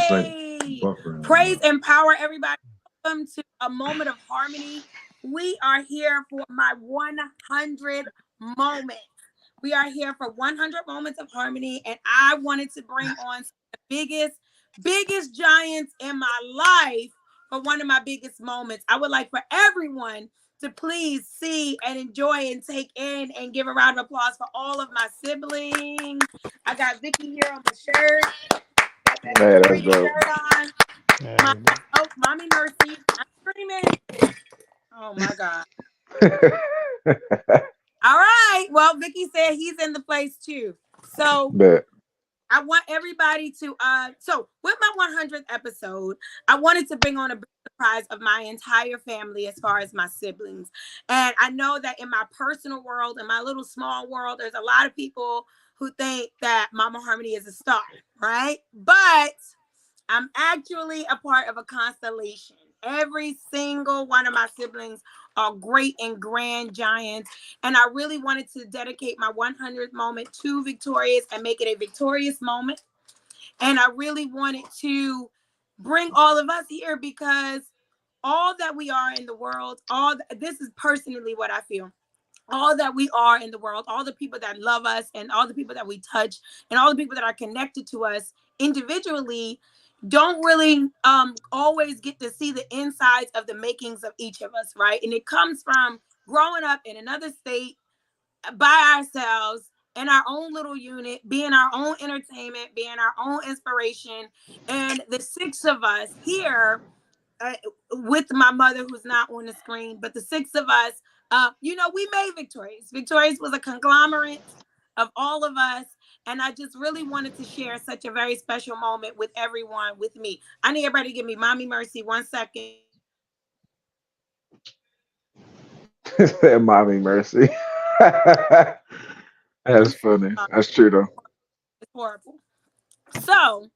Yay! Praise and power, everybody. Welcome to a moment of harmony. We are here for my 100 moment. We are here for 100 moments of harmony, and I wanted to bring on some of the biggest giants in my life for one of my biggest moments. I would like for everyone to please see and enjoy and take in and give a round of applause for all of my siblings. I got Vicky here on the shirt. Got that Man, that's Victoria dope. shirt on. My, oh, Mommy Mercy. I'm screaming. Oh my God. All right. Well, Vicky said he's in the place too. So Bet. I want everybody to so with my 100th episode, I wanted to bring on a big surprise of my entire family as far as my siblings. And I know that in my personal world, in my little small world, there's a lot of people who think that Mama Harmony is a star, right? But I'm actually a part of a constellation. Every single one of my siblings are great and grand giants. And I really wanted to dedicate my 100th moment to Victorious and make it a victorious moment. And I really wanted to bring all of us here because all that we are in the world, this is personally what I feel. All that we are in the world, all the people that love us and all the people that we touch and all the people that are connected to us individually don't really always get to see the insides of the makings of each of us, right? And it comes from growing up in another state by ourselves in our own little unit, being our own entertainment, being our own inspiration. And the six of us here with my mother, who's not on the screen, but the six of us, we made Victorious. Victorious was a conglomerate of all of us. And I just really wanted to share such a very special moment with everyone with me. I need everybody to give me Mommy Mercy 1 second. Mommy mercy. That's funny. That's true though. It's horrible. So,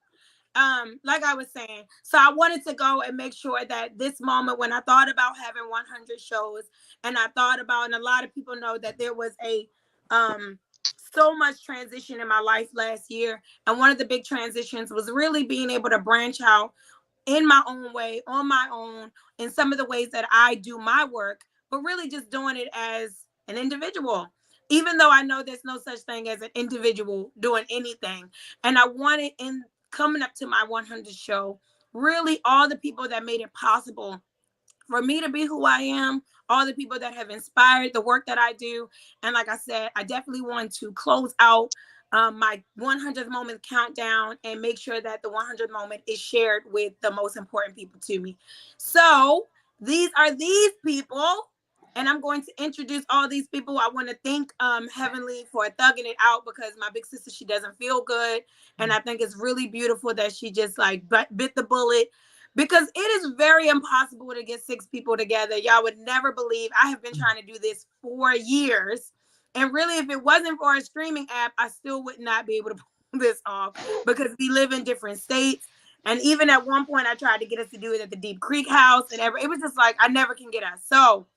like I was saying, so I wanted to go and make sure that this moment, when I thought about having 100 shows, and I thought about, and a lot of people know that there was a so much transition in my life last year, and one of the big transitions was really being able to branch out in my own way, on my own, in some of the ways that I do my work, but really just doing it as an individual. Even though I know there's no such thing as an individual doing anything. And I wanted, in coming up to my 100 show, really all the people that made it possible for me to be who I am, all the people that have inspired the work that I do. And like I said, I definitely want to close out my 100th moment countdown and make sure that the 100th moment is shared with the most important people to me. So these are these people. And I'm going to introduce all these people. I want to thank Heavenly for thugging it out because my big sister, she doesn't feel good. And I think it's really beautiful that she just like bit the bullet because it is very impossible to get 6 people together. Y'all would never believe. I have been trying to do this for years. And really, if it wasn't for a streaming app, I still would not be able to pull this off because we live in different states. And even at one point, I tried to get us to do it at the Deep Creek house. And it was just like, I never can get us. So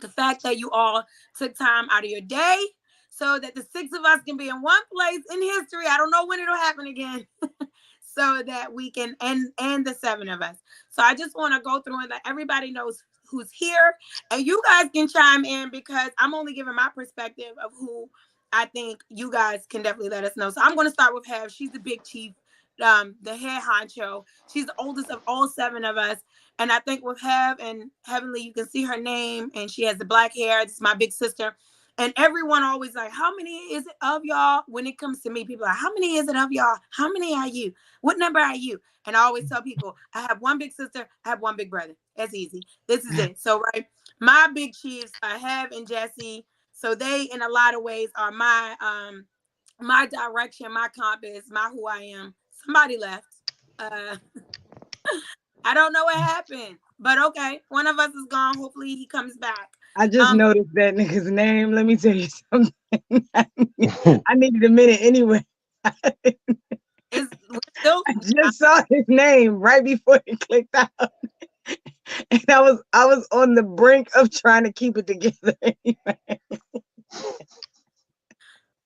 the fact that you all took time out of your day so that the 6 of us can be in one place in history. I don't know when it'll happen again. So that we can and the 7 of us. So I just want to go through and let everybody knows who's here. And you guys can chime in because I'm only giving my perspective of who I think you guys can definitely let us know. So I'm going to start with Hev. She's the big chief, the head honcho. She's the oldest of all 7 of us. And I think with Hev and Heavenly, you can see her name, and she has the black hair. This is my big sister. And everyone always like, how many is it of y'all? When it comes to me, people are like, how many is it of y'all? How many are you? What number are you? And I always tell people, I have one big sister, I have one big brother. That's easy. This is it. So, right, my big chiefs, I have and Jesse. So they, in a lot of ways, are my direction, my compass, my who I am. Somebody left. I don't know what happened, but okay. One of us is gone. Hopefully he comes back. I just noticed that nigga's name. Let me tell you something. I needed a minute anyway. I just saw his name right before he clicked out. And I was on the brink of trying to keep it together anyway.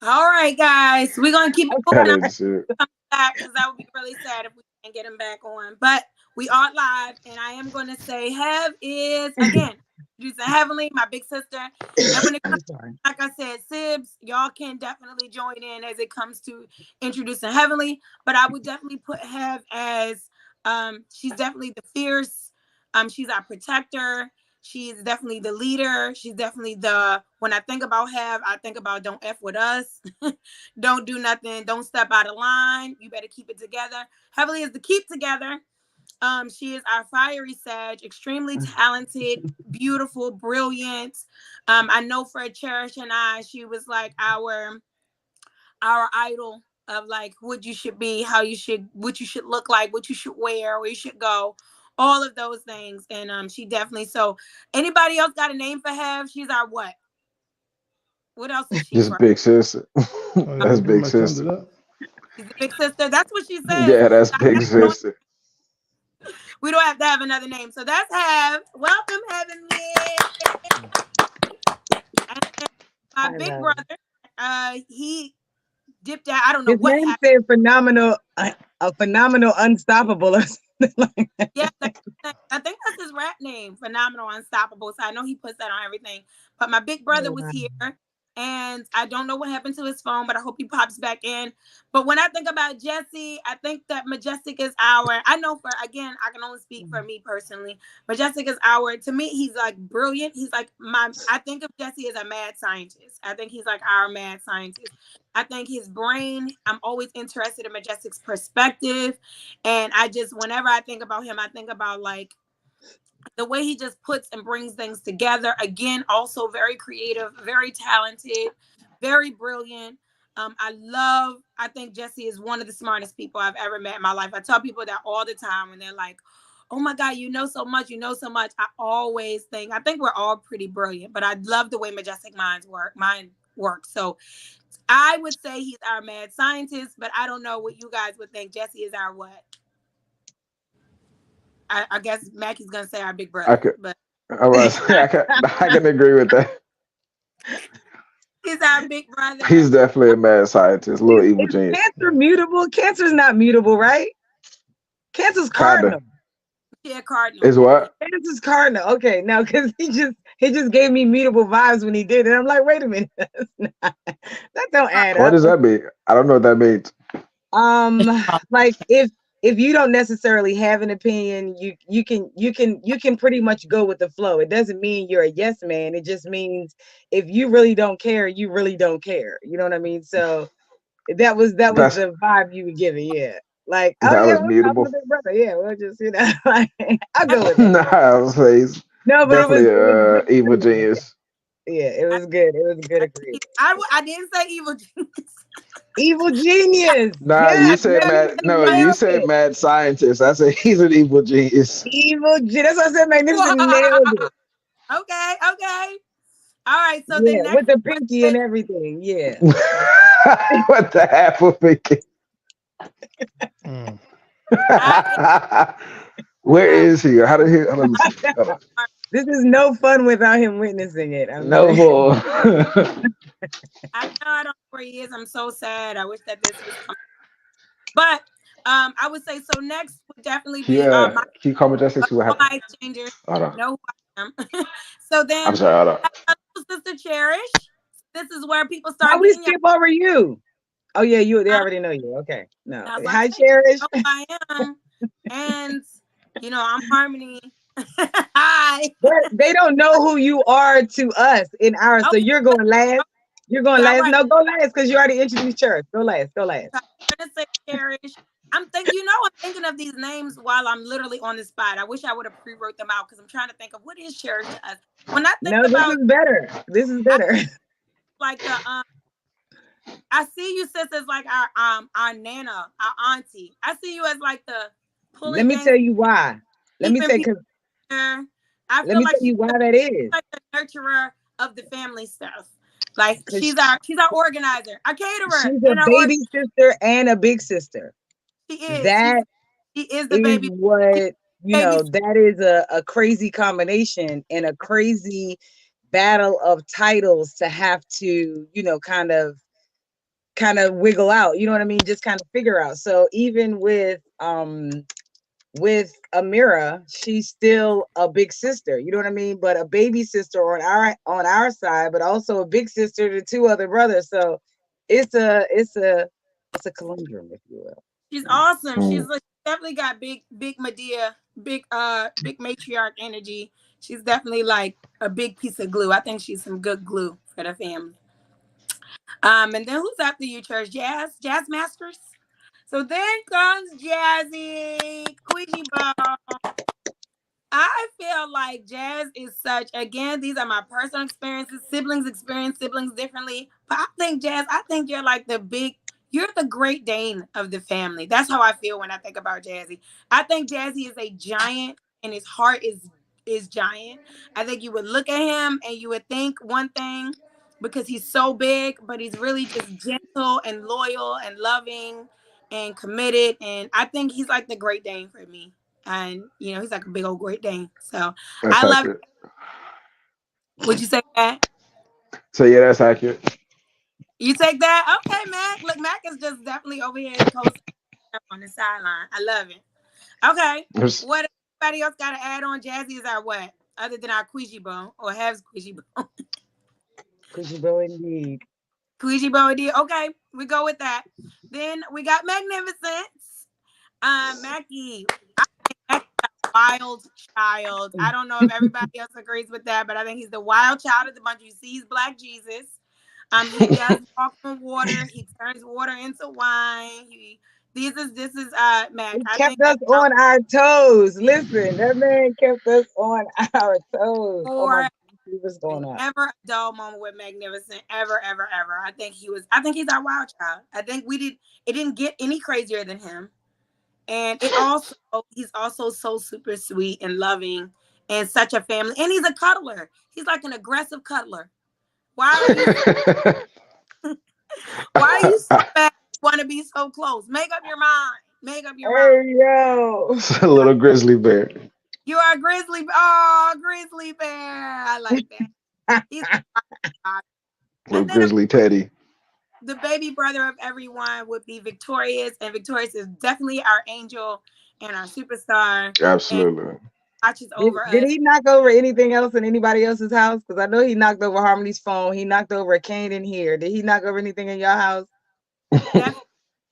All right, guys. We're gonna keep it moving back because that would be really sad if we and get him back on. But we are live, and I am going to say, Hev is again using Heavenly, my big sister. And when it I'm comes, sorry. like I said, Sibs, y'all can definitely join in as it comes to introducing Heavenly. But I would definitely put Hev as she's definitely the fierce. She's our protector. She's definitely the leader. She's definitely the, when I think about Hev, I think about don't F with us. Don't do nothing. Don't step out of line. You better keep it together. Heavenly is the keep together. She is our fiery Sag, extremely talented, beautiful, brilliant. I know for Cherish and I, she was like our idol of like what you should be, how you should, what you should look like, what you should wear, where you should go, all of those things. And she definitely, so anybody else got a name for Hev? She's our what? What else is she Just for? big sister. Oh yeah, That's you pretty big much summed sister. it up. She's the big sister. That's what she says. Yeah, that's big We don't, sister. we don't have to have another name. So that's Hev. Welcome, Heavenly. And my I big love it. brother, he dipped out. I don't know His what name happened. said phenomenal, a phenomenal unstoppable or something like Yeah, that. I think that's his rap name, Phenomenal Unstoppable. So I know he puts that on everything. But my big brother was Wow. here, and I don't know what happened to his phone, but I hope he pops back in. But when I think about Jesse, I think that Majestic is our, I know for, again, I can only speak for me personally. Majestic is our, to me, he's like brilliant. He's like I think of Jesse as a mad scientist. I think he's like our mad scientist. I think his brain, I'm always interested in Majestic's perspective. And I just, whenever I think about him, I think about like the way he just puts and brings things together. Again, also very creative, very talented, very brilliant. I think Jesse is one of the smartest people I've ever met in my life. I tell people that all the time when they're like, oh my God, you know so much, you know so much. I think we're all pretty brilliant, but I love the way Majestic mind works. So I would say he's our mad scientist, but I don't know what you guys would think. Jesse is our what? I guess Mackie's gonna say our big I brother, could. but I was. I can agree with that. he's our big brother. He's definitely a mad scientist, little evil Is genius. Cancer mutable? Cancer's not mutable, right? Cancer's Kinda. cardinal. Yeah, Cardinal. Is what? Cancer's cardinal. Okay, now because he just gave me mutable vibes when he did it. I'm like, wait a minute, that don't add What up. does that mean? I don't know what that means. Um, like if you don't necessarily have an opinion, you can pretty much go with the flow. It doesn't mean you're a yes man. It just means if you really don't care, you really don't care. You know what I mean? So that was That's the vibe you were giving, yeah. Like, oh that yeah, was we're talking to mutable. Big Brother. Yeah, we'll just like, I'll I, go with that. Nah, I was say he's No, but definitely it was good a evil agreement. genius. Yeah, it I, was good. It was a good I, agreement. I didn't say evil genius. Evil genius. Nah, Yeah, you yeah, said you mad. just No, you nailed said it. mad scientist. I said he's an evil genius. That's what I said. Magnificent nailed it. Okay, okay. All right. So the Yeah, with next the pinky and question, everything. Yeah. What the apple thinking? Mm. I am Where our, is he? How did he? Let me see. Hold on. This is no fun without him witnessing it. I'm No saying. bull. I know I don't know where he is. I'm so sad. I wish that this was coming. But I would say so. Next would definitely Can you, be my can you call Majestic? See what all happened? my exchangers. Hold on. Know who I am. So I'm then, sorry. Hold on. my little sister Cherish. This is where people How start we getting y'all. skip over you? Oh yeah, they already know you. Okay. No. I was about Hi, to say, Cherish. know who I am, and I'm Harmony. Hi. But they don't know who you are to us in ours. So Okay, you're going last. You're going all last. right. No, go last because you already introduced Cherish. Go last. Go last. So I'm gonna say Cherish. I'm thinking of these names while I'm literally on the spot. I wish I would have pre-wrote them out because I'm trying to think of what is Cherish to us. When I think No, this about is better. This is I better. like the I see you sis as like our nana, our auntie. I see you as like the Let pulling me things, tell you why. Let me keeping say people because there. I let feel me like tell she's you why that is. like the nurturer of the family stuff. Like Because she's our organizer, our caterer, she's a and our baby sister and a big sister. she is. That She is the is baby. She's what, the baby. that is a crazy combination and a crazy battle of titles to have to, kind of wiggle out, you know what I mean? Just kind of figure out. So even with with Amira, she's still a big sister. You know what I mean? But a baby sister on our side, but also a big sister to two other brothers. So it's a conundrum, if you will. She's awesome. Mm. Definitely got big Medea, big matriarch energy. She's definitely like a big piece of glue. I think she's some good glue for the family. And then who's after you, Church? Jazz Masters. So then comes Jazzy, Queasy Ball. I feel like Jazz is such, again, these are my personal experiences. Siblings experience siblings differently. But I think, Jazz, I think you're the Great Dane of the family. That's how I feel when I think about Jazzy. I think Jazzy is a giant and his heart is giant. I think you would look at him and you would think one thing because he's so big, but he's really just gentle and loyal and loving and committed. And I think he's like the Great Dane for me. And he's like a big old Great Dane. So That's I love accurate. it. Would you say that? So yeah, that's accurate. You take that? Okay, Mac. Look, Mac is just definitely over here coasting on the sideline. I love it. Okay. There's- What everybody else got to add on? Jazzy is our what? Other than our squeegee bone or have squeegee bone. Kujibo indeed. Squeegee bone deal. Okay, we go with that. Then we got Magnificence. Mackie. I think Mackie's a wild child. I don't know if everybody else agrees with that, but I think he's the wild child of the bunch. You see, he's Black Jesus. He does walk on water. He turns water into wine. This is Mac. He I kept think us that's about on our toes. Listen, that man kept us on our toes. Oh my four. God, he was going up. Never a dull moment with Magnificent. Ever, ever, ever. I think he's our wild child. I think it didn't get any crazier than him. And he's also so super sweet and loving and such a family. And he's a cuddler. He's like an aggressive cuddler. Why are you why are you so bad? Want to be so close? Make up your mind. Make up your mind. Hey yo. It's a little grizzly bear. You are a grizzly. Oh, grizzly bear. I like that. He's Little and then grizzly Teddy. the baby brother of everyone would be Victorious, and Victorious is definitely our angel and our superstar, and Absolutely. watches Did, over did us. he knock over anything else in anybody else's house? Because I know he knocked over Harmony's phone. He knocked over a cane in here. Did he knock over anything in your house? Definitely,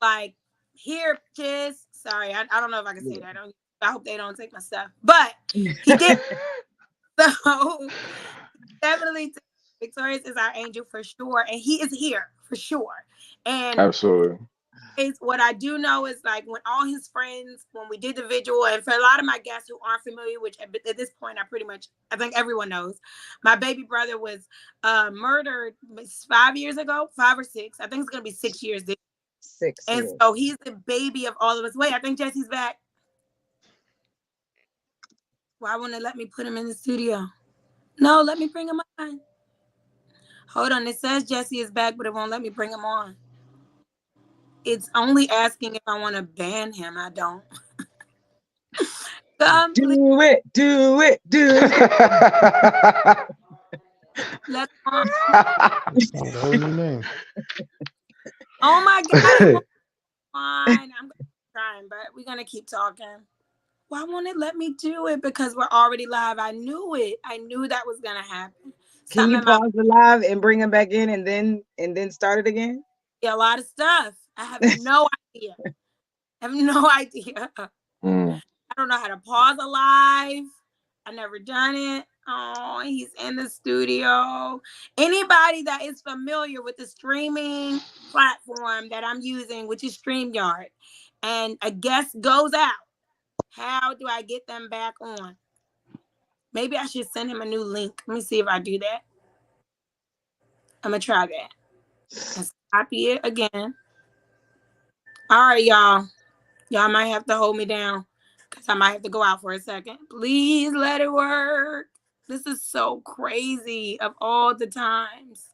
like here, Chiz. Sorry, I don't know if I can say Yeah. that. I hope they don't take my stuff, but he did. So definitely, Victorious is our angel for sure, and he is here for sure. And Absolutely. what I do know is like when all his friends, when we did the vigil, and for a lot of my guests who aren't familiar, which at this point I think everyone knows, my baby brother was murdered 5 years ago, 5 or 6. I think it's gonna be 6 years. 6 And years. so he's the baby of all of us. Wait, I think Jesse's back. Why won't it let me put him in the studio? No, let me bring him on. Hold on, it says Jesse is back, but it won't let me bring him on. It's only asking if I want to ban him. I don't. Complete. Do it, do it, do it. Let's on. What the hell is his name? Oh my God, it won't on. I'm trying, but we're gonna keep talking. Why won't it let me do it? Because we're already live. I knew it. I knew that was gonna happen. Can Something you in my pause the live and bring him back in and then start it again? a lot of stuff. I have no idea. I have no idea. Mm. I don't know how to pause a live. I never done it. Oh, he's in the studio. Anybody that is familiar with the streaming platform that I'm using, which is StreamYard, and a guest goes out, how do I get them back on? Maybe I should send him a new link. Let me see if I do that. I'm gonna try that. Let's copy it again. All right, y'all. Y'all might have to hold me down because I might have to go out for a second. Please let it work. This is so crazy of all the times.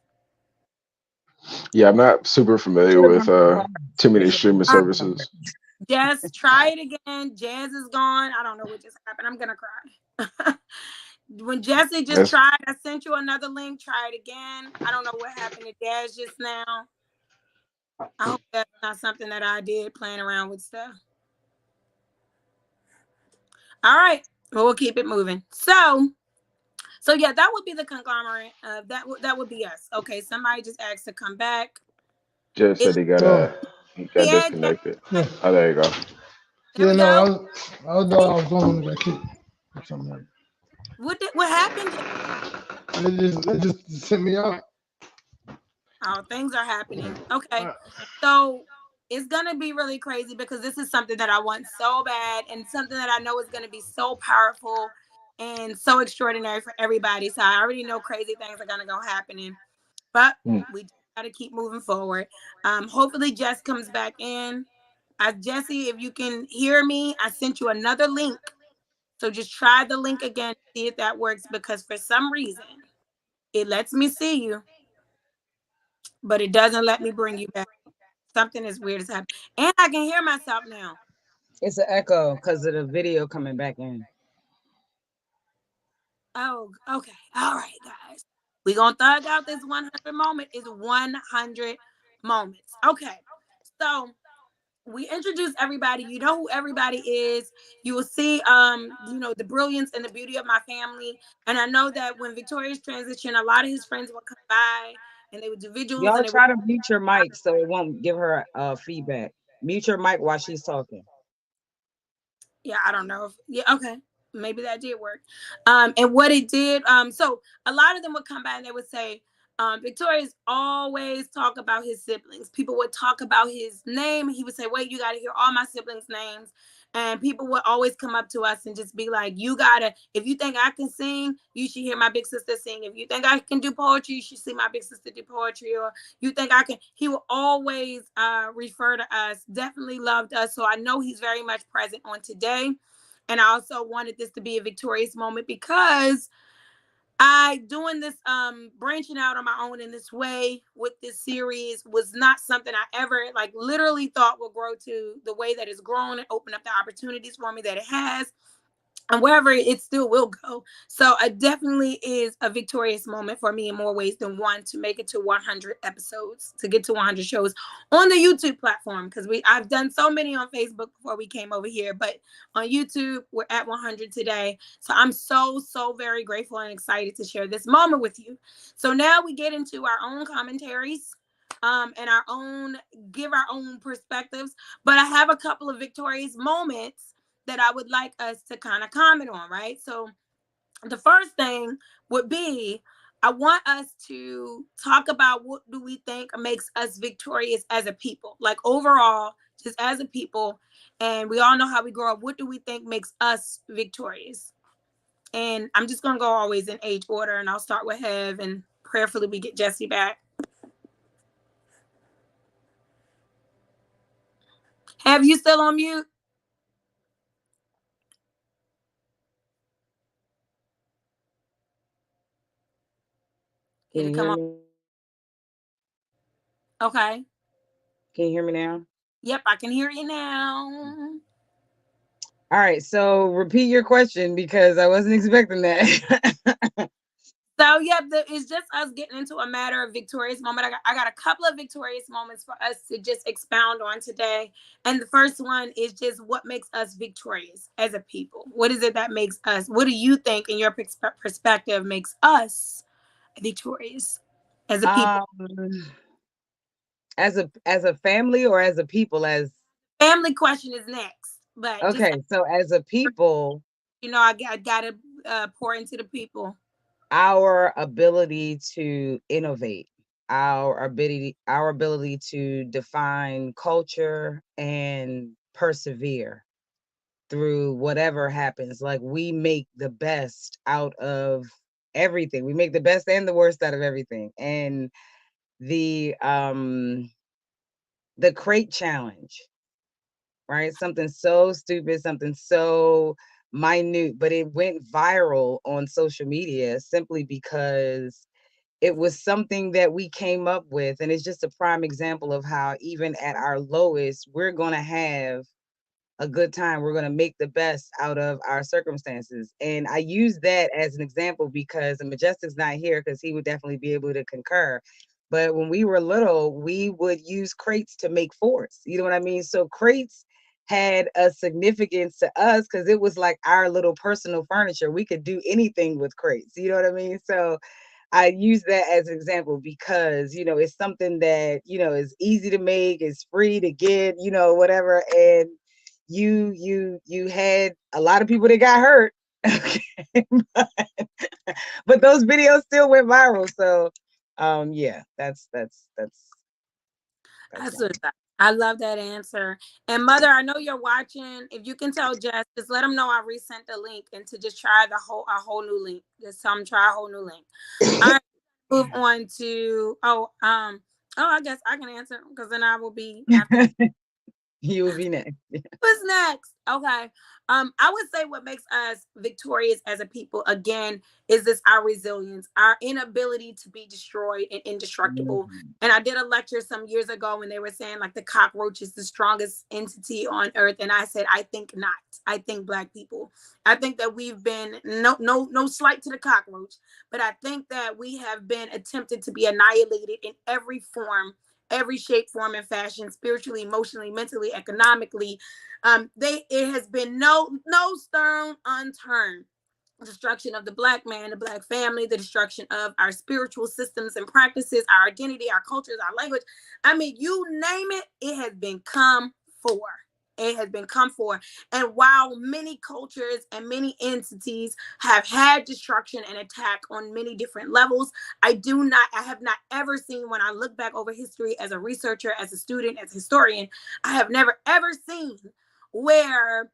Yeah, I'm not super familiar Should have with brought the cards. too You many should have streaming brought Uh, the services. cards. Jess, try it again. Jazz is gone. I don't know what just happened. I'm gonna cry. When Jesse just That's tried, I sent you another link. Try it again. I don't know what happened to Jazz just now. I hope that's not something that I did playing around with stuff. All right. Well, we'll keep it moving. So yeah, that would be the conglomerate. That would be us. Okay. Somebody just asked to come back. Just Is said Oh, he got yeah, disconnected. yeah. Oh, there you go. there Yeah, we no, go. I thought I was going to get kicked or something like What happened? that. They just sent me out. Oh, things are happening. Okay. Uh, So it's gonna be really crazy because this is something that I want so bad and something that I know is gonna be so powerful and so extraordinary for everybody. So I already know crazy things are gonna go happening. But Mm. we just gotta keep moving forward. Hopefully Jess comes back in. Jesse, if you can hear me, I sent you another link. So just try the link again, see if that works because for some reason it lets me see you, but it doesn't let me bring you back. Something is weird is happening. And I can hear myself now. It's an echo because of the video coming back in. Oh, okay. All right, guys. We're going to thug out this 100 moment. Is 100 moments. Okay. So we introduce everybody. You know who everybody is. You will see, the brilliance and the beauty of my family. And I know that when Victoria's transition, a lot of his friends would come by and they would do vigils Y'all and they would. try to mute your mic so it won't give her feedback. Mute your mic while she's talking. Yeah, I don't know if yeah, okay. Maybe that did work. And what it did, so a lot of them would come by and they would say, Victoria's always talk about his siblings. People would talk about his name. He would say, wait, you gotta hear all my siblings' names. And people would always come up to us and just be like, you gotta, if you think I can sing, you should hear my big sister sing. If you think I can do poetry, you should see my big sister do poetry. Or you think I can, he will always refer to us, definitely loved us. So I know he's very much present on today. And I also wanted this to be a victorious moment because I doing this branching out on my own in this way with this series was not something I ever like literally thought would grow to the way that it's grown and open up the opportunities for me that it has and wherever it still will go. So it definitely is a victorious moment for me in more ways than one to make it to 100 episodes, to get to 100 shows on the YouTube platform. Because I've done so many on Facebook before we came over here, but on YouTube we're at 100 today. So I'm so very grateful and excited to share this moment with you. So now we get into our own commentaries. And our own give our own perspectives, but I have a couple of victorious moments that I would like us to kind of comment on, right? So the first thing would be I want us to talk about what do we think makes us victorious as a people, like overall, just as a people. And we all know how we grow up. What do we think makes us victorious? And I'm just gonna go always in age order, and I'll start with Hev, and prayerfully we get Jesse back. Have you still on mute? Did Can it you come hear on? me? Okay. Can you hear me now? Yep, I can hear you now. All right, so repeat your question because I wasn't expecting that. So yeah, it's just us getting into a matter of victorious moment. I got a couple of victorious moments for us to just expound on today. And the first one is just what makes us victorious as a people. What is it that makes us? What do you think, in your perspective, makes us victorious as a people? um, as a family or as a people as Family question is next, but just okay, so as a people, I gotta pour into the people. our ability to innovate, our ability to define culture and persevere through whatever happens. Like we make the best out of everything. We make the best and the worst out of everything. And the crate challenge, right? Something so stupid, something so minute, but it went viral on social media simply because it was something that we came up with. And it's just a prime example of how even at our lowest, we're going to have a good time. We're going to make the best out of our circumstances. And I use that as an example because the Majestic's not here because he would definitely be able to concur. But when we were little, we would use crates to make forts. You know what I mean? So crates had a significance to us because it was like our little personal furniture. We could do anything with crates. You know what I mean? So I use that as an example because, it's something that, is easy to make, it's free to get, whatever. And you had a lot of people that got hurt. Okay. but those videos still went viral. So yeah, that's Absolutely. I love that answer. And Mother, I know you're watching. If you can tell Jess, just let them know I resent the link and to just try a whole new link. Just tell them try a whole new link. All right, move on to I guess I can answer because then I will be after. You will be next. What's next? Okay. I would say what makes us victorious as a people again is this our resilience, our inability to be destroyed and indestructible. And I did a lecture some years ago when they were saying like the cockroach is the strongest entity on earth. And I said, I think not. I think Black people. I think that we've been no slight to the cockroach, but I think that we have been attempted to be annihilated in every form, every shape, form, and fashion, spiritually, emotionally, mentally, economically. It has been no stone unturned. Destruction of the Black man, the Black family, the destruction of our spiritual systems and practices, our identity, our cultures, our language. I mean, you name it, it has been come for. It has been come for. And while many cultures and many entities have had destruction and attack on many different levels, I have not ever seen, when I look back over history as a researcher, as a student, as a historian, I have never ever seen where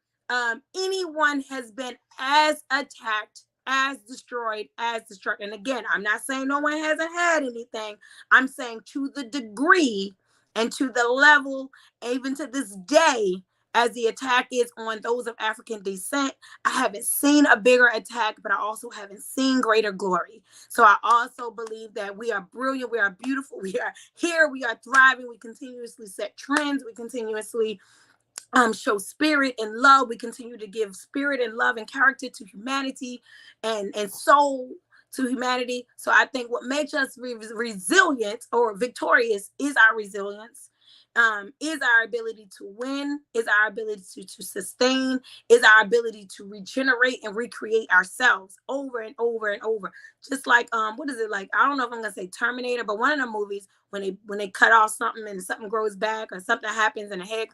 anyone has been as attacked, as destroyed, as destructed. And again, I'm not saying no one hasn't had anything. I'm saying to the degree and to the level, even to this day, as the attack is on those of African descent, I haven't seen a bigger attack, but I also haven't seen greater glory. So I also believe that we are brilliant, we are beautiful, we are here, we are thriving, we continuously set trends, we continuously show spirit and love. We continue to give spirit and love and character to humanity and soul to humanity. So I think what makes us resilient or victorious is our resilience, is our ability to win, is our ability to sustain, is our ability to regenerate and recreate ourselves over and over and over. Just like what is it like? I don't know if I'm gonna say Terminator, but one of the movies when they cut off something and something grows back or something happens in the head,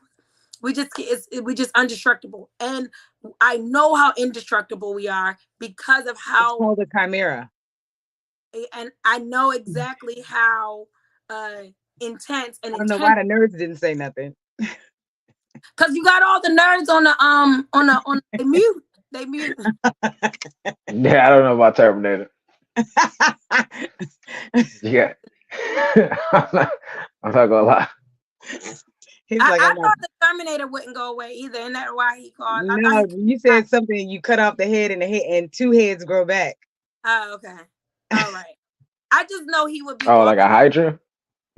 we just indestructible. And I know how indestructible we are because of It's how, called a chimera. and I know exactly how intense and I don't know why intense, the nerds didn't say nothing. because you got all the nerds on they mute. They mute. Yeah, I don't know about Terminator. Yeah. I'm not gonna lie. He's like, I I'm not. thought the Terminator wouldn't go away either, and that's why he called. I thought No, you said something. You cut off the head and two heads grow back. oh, okay, all right. I just know he would be Oh, like walking. a Hydra?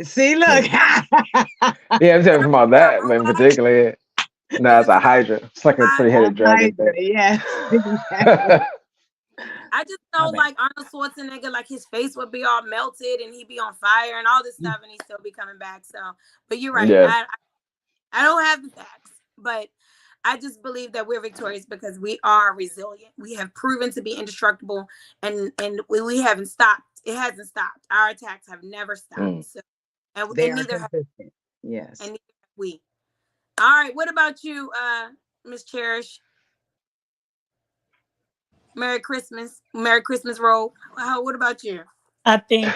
See, look. Yeah, I'm talking about A that in robot. particular. No, it's a Hydra. It's like a I three-headed dragon Hydra, thing. yes, exactly. just My know bad. like Arnold Schwarzenegger, like his face would be all melted and he'd be on fire and all this stuff, and he'd still be coming back. So, but you're right. Yeah. I don't have the facts, but I just believe that we're victorious because we are resilient. We have proven to be indestructible, and we haven't stopped. It hasn't stopped. Our attacks have never stopped. Mm. So, They and are neither have consistent. Yes. and neither have we. All right. What about you, Miss Cherish? Merry Christmas. Merry Christmas, Roll. What about you? I think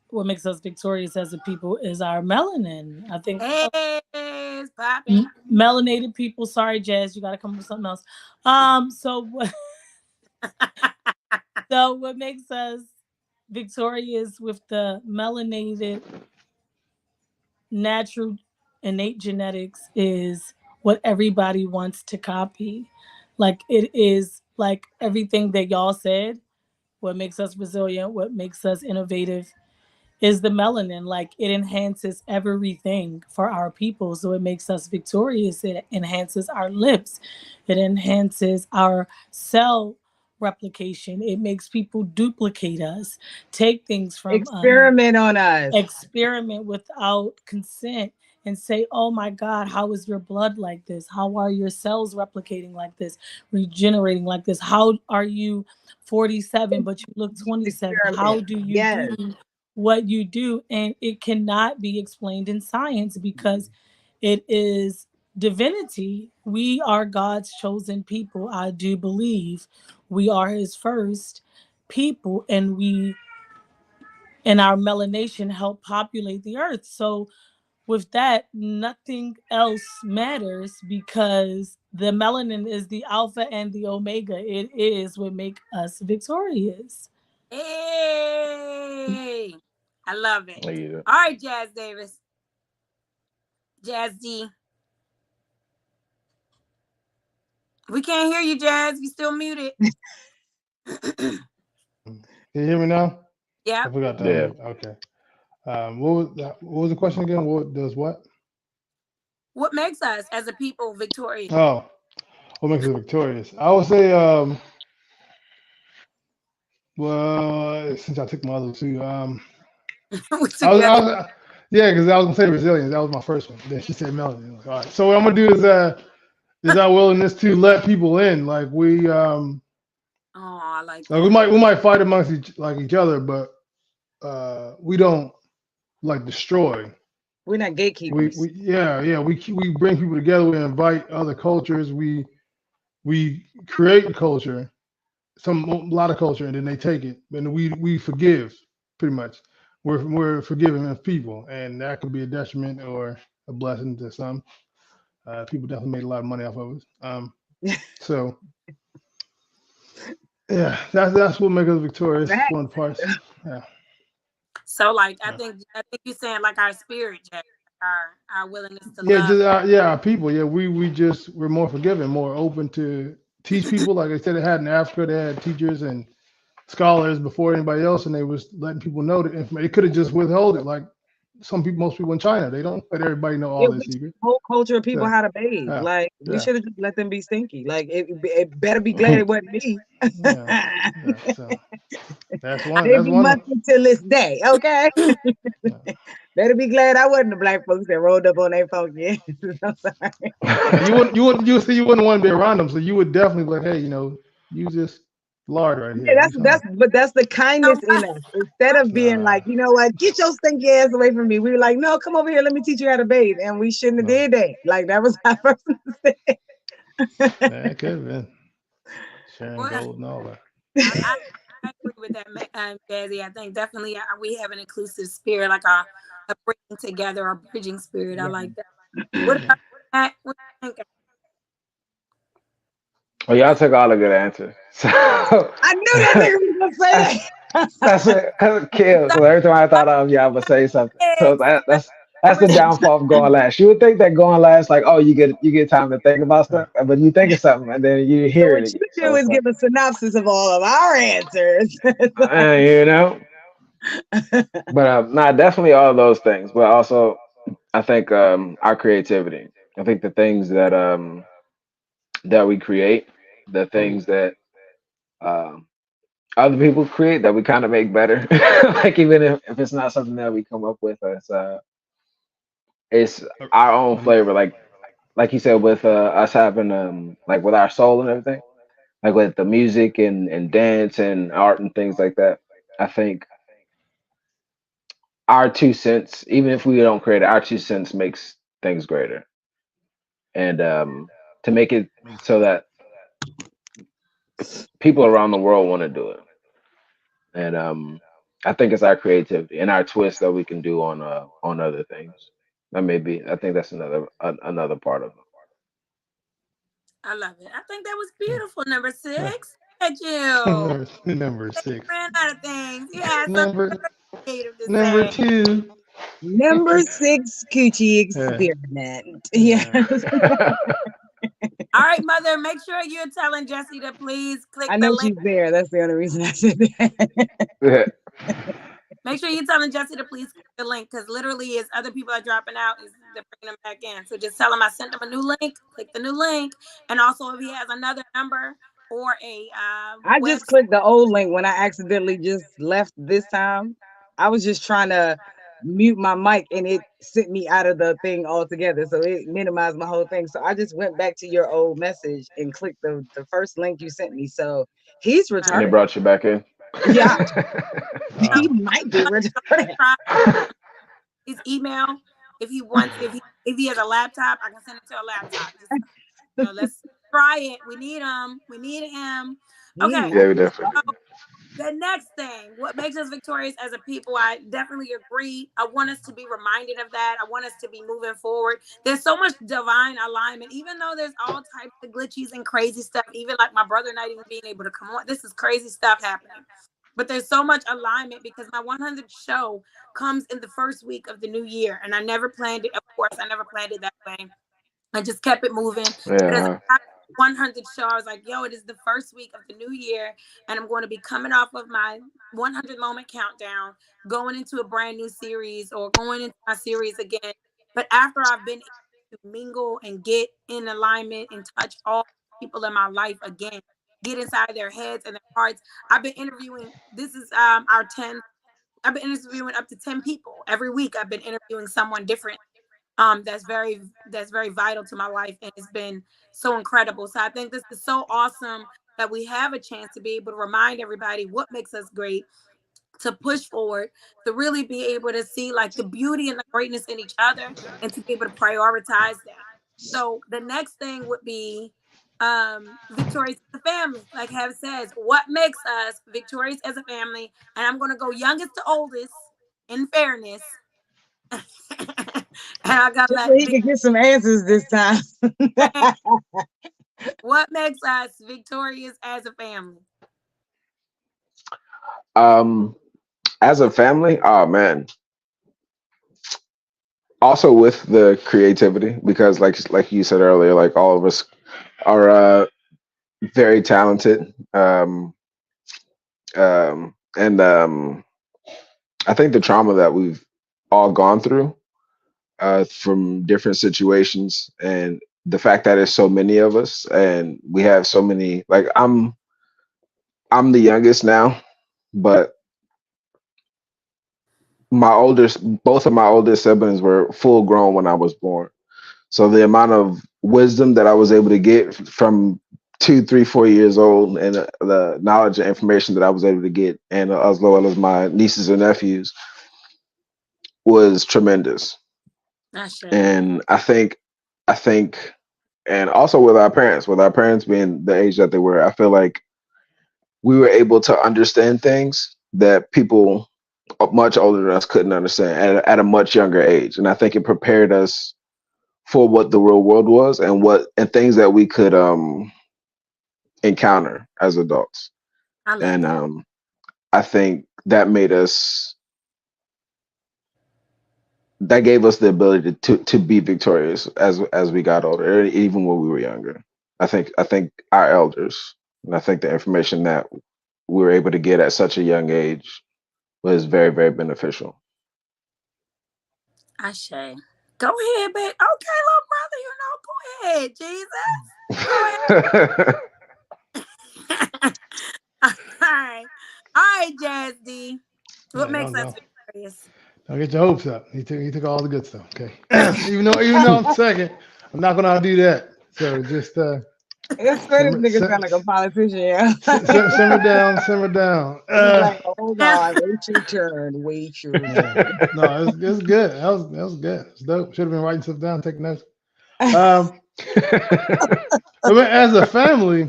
what makes us victorious as a people is our melanin. I think Hey, it's popping. melanated people. Sorry, Jazz, you got to come up with something else. So what makes us victorious with the melanated natural innate genetics is what everybody wants to copy. Like it is like everything that y'all said. What makes us resilient? What makes us innovative? Is the melanin. Like it enhances everything for our people. So it makes us victorious. It enhances our lips. It enhances our cell replication. It makes people duplicate us, take things from us, Experiment on us. experiment without consent. and say, oh my God, how is your blood like this? How are your cells replicating like this, regenerating like this? How are you 47 but you look 27? How Experiment. do you Yes. do what you do? And it cannot be explained in science because it is divinity. We are God's chosen people. I do believe we are his first people, and we and our melanation help populate the earth. So with that, nothing else matters because the melanin is the alpha and the omega. It is what make us victorious. Hey, I love it. Yeah. All right, Jazz Davis. Jazz D. We can't hear you, Jazz. You still muted. Can you hear me now? I Yep. forgot to Yeah. unmute. Okay. What was the question again? What does what? What makes us as a people victorious? Oh, what makes us victorious? I would say, well, since I took my other two, We I took was, that. I was yeah, because I was gonna say resilience. That was my first one. Then she said melody. All right. So what I'm gonna do is our willingness to let people in. Like Oh, I like like we that. might fight amongst each other, but we don't like destroy. We're not We gatekeepers. we yeah we bring people together. We invite other cultures. We create culture, a lot of culture, and then they take it, and we forgive pretty much. We're forgiving of people, and that could be a detriment or a blessing to some. People definitely made a lot of money off of it. So yeah, that's what makes us victorious. Right. One of the parts. Yeah, So, like, yeah. I think you're saying like our spirit, Jazz, our willingness to Yeah, love. just our people. Yeah, we're more forgiving, more open to teach people. Like I said, they had in Africa, they had teachers and scholars before anybody else, and they was letting people know the information. They could have just withheld it, like most people in China. They don't let everybody know Yeah, all their we teach secrets. the whole culture of people So how to bathe. yeah, Like we yeah, should have just let them be stinky. Like it better be glad it wasn't me. yeah, yeah. So that's one. They That's be one. musty till this day. Okay, Yeah. better be glad I wasn't the black folks that rolled up on their funky. I'm sorry. You wouldn't want to be around them, so you would definitely be like, hey, use this lard right Yeah, here. Do something. that's the kindness in us. Instead of being Nah, like, you know what, get your stinky ass away from me. We were like, no, come over here, let me teach you how to bathe. And we shouldn't have no. did that. Like that was our first mistake. Yeah, it could have been sharing Well, gold and all that. I, I agree with that, Jazzy. I think definitely we have an inclusive spirit, like a bringing together, a bridging spirit. I Yeah. like that. What about that? What do you think? Well, y'all took all the good answers. So I knew that nigga was gonna say that's that. that's it. That's kill. So every time I thought of y'all would say something. So that's the downfall of going last. You would think that going last, like, oh, you get time to think about Yeah. stuff, but you think of something and then you So hear what it you again. So do it's is like, give a synopsis of all of our answers. you know. But not definitely all those things, but also I think our creativity. I think the things that we create, the Oh yeah. things that um, other people create that we kind of make better. Like even if it's not something that we come up with, it's our own flavor. Like you said, with us having like with our soul and everything, like with the music and dance and art and things like that. I think our 2 cents, even if we don't create it, our 2 cents makes things greater. And to make it so that people around the world want to do it. And I think it's our creativity and our twist that we can do on other things. That may be. I think that's another part of it. I love it. I think that was beautiful. Number Yeah. 6. At you. Number six. Ran out of things. You had something Number creative to number say. two. Number 6 coochie Yeah. experiment. Yes. Yeah. All right, mother, make sure you're telling Jesse to please click I the know link. she's there. That's the only reason I said that. Yeah. Make sure you're telling Jesse to please click the link because literally, as other people are dropping out, they're bringing them back in. So just tell him I sent him a new link. Click the new link, and also if he has another number or a I just website. clicked the old link when I accidentally just left this time. I was just trying to mute my mic and it sent me out of the thing altogether. So it minimized my whole thing. So I just went back to your old message and clicked the first link you sent me. So he's And it retarded. brought you back in. Yeah, he Wow. might be retarded. Try his email. If he wants, if he has a laptop, I can send it to a laptop. Just let's try it. We need him. We need him. He Okay. Yeah, might we be definitely do. The next thing, what makes us victorious as a people, I definitely agree. I want us to be reminded of that. I want us to be moving forward. There's so much divine alignment, even though there's all types of glitches and crazy stuff, even like my brother not even being able to come on. This is crazy stuff happening. But there's so much alignment because my 100th show comes in the first week of the new year. And I never planned it. Of course, I never planned it that way. I just kept it moving. But as Yeah. I got 100 show, I was like, yo, it is the first week of the new year, and I'm going to be coming off of my 100 moment countdown, going into a brand new series or going into my series again. But after I've been able to mingle and get in alignment and touch all people in my life again, get inside their heads and their hearts. I've been interviewing, this is our 10th. I've been interviewing up to 10 people every week. I've been interviewing someone different that's very vital to my life, and it's been so incredible. So I think this is so awesome that we have a chance to be able to remind everybody what makes us great, to push forward, to really be able to see like the beauty and the greatness in each other, and to be able to prioritize that. So the next thing would be victorious as a family. Like Have says, what makes us victorious as a family? And I'm going to go youngest to oldest in fairness. And I gotta just so let he Big could get some answers this time. Bang. What makes us victorious as a family? Um, as a family, oh man. Also with the creativity, because like you said earlier, like all of us are very talented. And I think the trauma that we've all gone through from different situations, and the fact that there's so many of us and we have so many, like I'm the youngest now, but both of my oldest siblings were full grown when I was born. So the amount of wisdom that I was able to get from 2, 3, 4 years old, and the knowledge and information that I was able to get, and as well as my nieces and nephews, was tremendous. I say. And I think, and also with our parents being the age that they were, I feel like we were able to understand things that people much older than us couldn't understand at a much younger age. And I think it prepared us for what the real world was, and things that we could encounter as adults. I love And that. I think that gave us the ability to be victorious as we got older, even when we were younger. I think our elders, and I think the information that we were able to get at such a young age was very, very beneficial. I say. Go ahead, babe. Okay, little brother, go ahead, Jesus. Go ahead. All right. All right, Jazz D. What Yeah, makes us don't victorious? don't get your hopes up. He took all the good stuff. Okay. even though I'm second, I'm not gonna do that. So just I swear this simmer, nigga sound like a politician, yeah. simmer down, simmer down. He's like, hold on, wait your turn, wait your Yeah. turn. No, it's good. That was good. It's dope. Should have been writing stuff down, taking notes. Um, but as a family,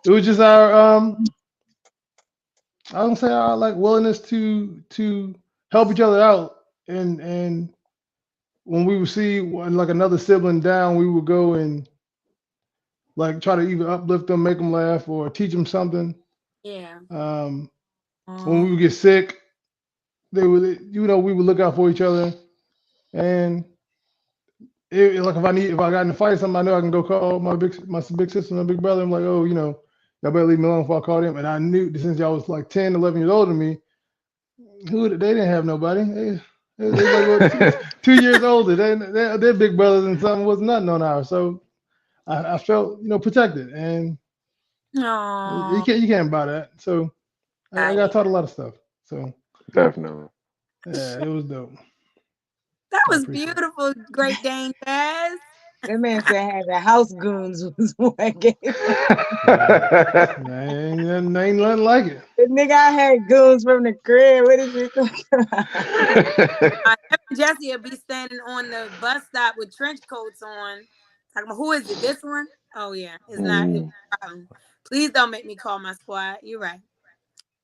it was just our I don't say our like willingness to help each other out, and when we would see like another sibling down, we would go and like try to either uplift them, make them laugh, or teach them something. Yeah. Um, when we Um, would get sick, they would we would look out for each other, and like if I got in a fight or something, I know I can go call my big sister, my big brother. I'm like, oh, y'all better leave me alone if I call them. And I knew since y'all was like 10, 11 years older than me, they didn't have nobody. They like what, 2 years older. They're big brothers, and something was nothing on ours. So I felt protected, and you no. can't buy that. So I I got taught a lot of stuff. So Definitely. Yeah, it was dope. That I was appreciate it. beautiful, Great Dane Jazz. That man said having house goons was what gave him. Yeah. Ain't nothing like it. The nigga I had goons from the crib. What is he talking about? Jesse will be standing on the bus stop with trench coats on. Talking about who is it? This one? Oh yeah, it's not. It's Mm. a problem. Please don't make me call my squad. You're right.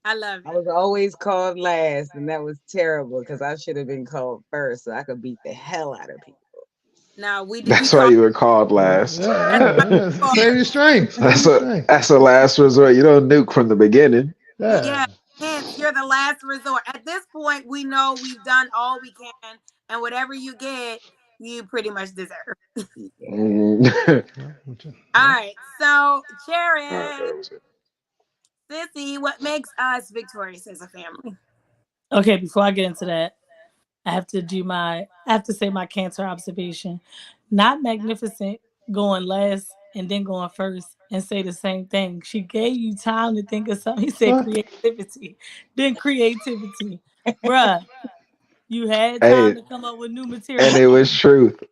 I love I it. was always called last, and that was terrible because I should have been called first so I could beat the hell out of people. Now we That's why call. you were called Yeah, last. That's why yeah. we call. Save your strength. Save That's your a strength. that's a last resort. You don't nuke from the beginning. Yeah. Yeah. Hence, you're the last resort. At this point, we know we've done all we can, and whatever you get, you pretty much deserve. Mm. All Yeah. right. So, All right, Cherry, that was it. Sissy, what makes us victorious as a family? Okay, before I get into that, I have to say my cancer observation. Not magnificent going last and then going first and say the same thing. She gave you time to think of something. He said What? creativity. Then creativity. Bruh, you had time Hey, to come up with new and material. it was truth.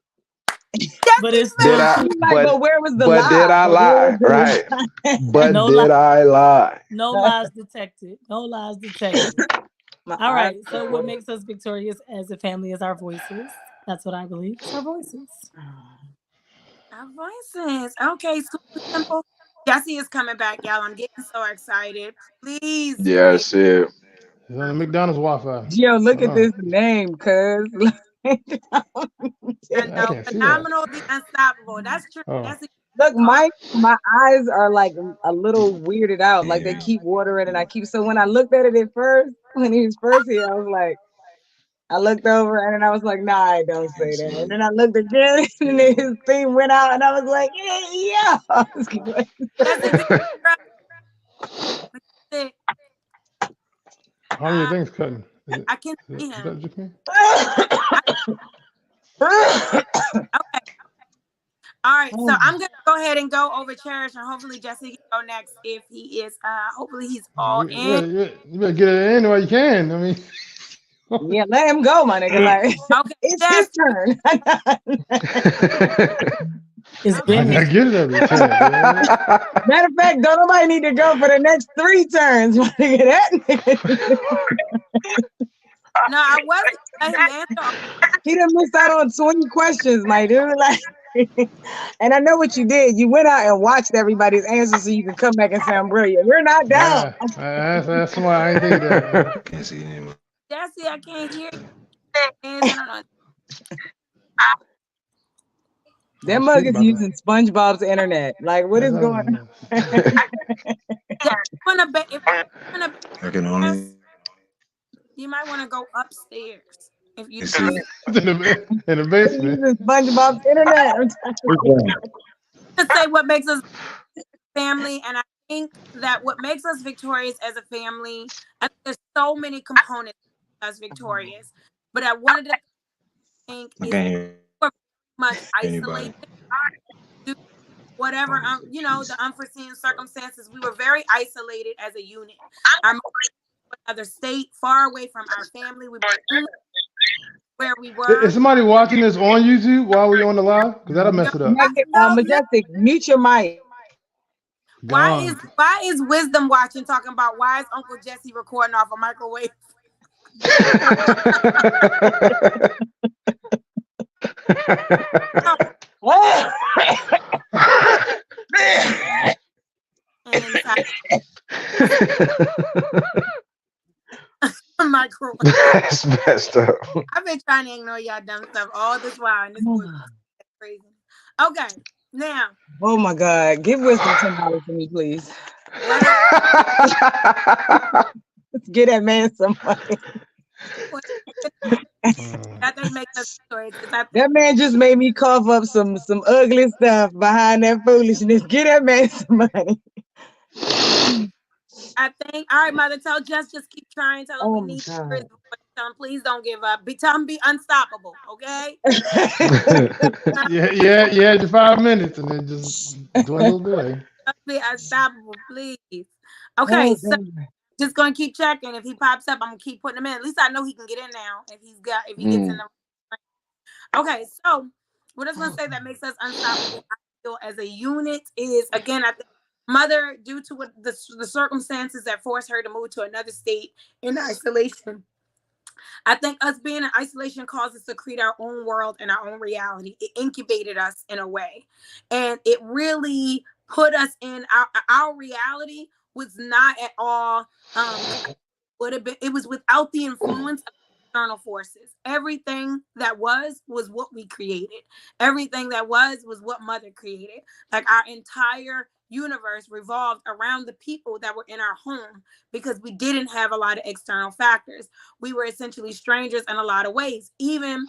But it's Did still Jesse I? said, true. Like, but where was the But did lie? I But where was lie? Right. the But No did lie. I lie? No lies detected. No lies detected. my All eyes? right. So what makes us victorious as a family is our voices. That's what I believe. It's our voices. our voices. Okay, super simple. Jesse is coming back, y'all. I'm getting so excited. Please Yeah, I make see it. It's on the McDonald's Wi-Fi. Gio, look at Oh, this name, cuz. I I know can't see that. phenomenal, the unstoppable. That's true. Oh, Jesse Look, called. my eyes are like a little weirded out, like they keep watering, and I keep. So when I looked at it at first, when he was first here, I was like, I looked over, and then I was like, nah, I don't say that. And then I looked again, and then his thing went out, and I was like, yeah, yeah. Jesse, you said, how many things cutting? Is it? I can Is see him. that just me? I, okay. All right. So I'm gonna go ahead and go over Cherish, and hopefully Jesse can go next if he is. Hopefully he's all in. You better get it in while you can. I mean, Yeah, let him go, my nigga. Like Okay. it's his Yes. turn. It's I been get it every chance. Yeah. Matter of fact, don't nobody need to go for the next 3 turns. My nigga, that nigga. No, I wasn't let him answer. He done missed out on 20 questions, my dude. Like, and I know what you did. You went out and watched everybody's answers so you can come back and say I'm brilliant. We're not down. That's why I ain't think that. Can't see anymore. Jesse, I can't hear you. I don't know. That I'm mug speaking is about using SpongeBob's internet. Like, what is going on? Yeah, if you wanna I can best, only you might want to go upstairs. If you see. In the He's basement. using SpongeBob's internet. to say what makes us family, and I think that what makes us victorious as a family, I think there's so many components of us victorious, but I wanted to think I is can't hear we're much isolated anybody. due to whatever you know, the unforeseen circumstances. We were very isolated as a unit. Our mom was in another state, far away from our family. We were only where we Is were. somebody watching this on YouTube while we on the live? Because that'll mess it up. No, Majestic, mute your mic. Gone. why is Wisdom watching talking about why is Uncle Jesse recording off a microwave? And inside a microwave. That's messed up. I've been trying to ignore y'all dumb stuff all this while, and this was crazy. Okay, now Oh my God. Give wisdom $10 for me, please. let us Let's get that man some money. that they make us stories. That man just made me cough up some ugly stuff behind that foolishness. Get that man some money. I think, all right, mother, tell just keep trying. Tell him Oh we my need God. his voice. Tell him please don't give up. Tell him be unstoppable, okay? Yeah. Just 5 minutes and then just dwindled away. Be unstoppable, please. Okay, Oh so God. Just gonna keep checking. If he pops up, I'm gonna keep putting him in. At least I know he can get in now. If he gets in Mm. the okay. So what I was gonna say that makes us unstoppable, I feel, as a unit is, again, I think mother, due to what the circumstances that forced her to move to another state in isolation. I think us being in isolation caused us to create our own world and our own reality. It incubated us in a way, and it really put us in our reality was not at all would have been, it was without the influence of external forces. Everything that was what we created. Everything that was what mother created. Like our entire universe revolved around the people that were in our home because we didn't have a lot of external factors. We were essentially strangers in a lot of ways. Even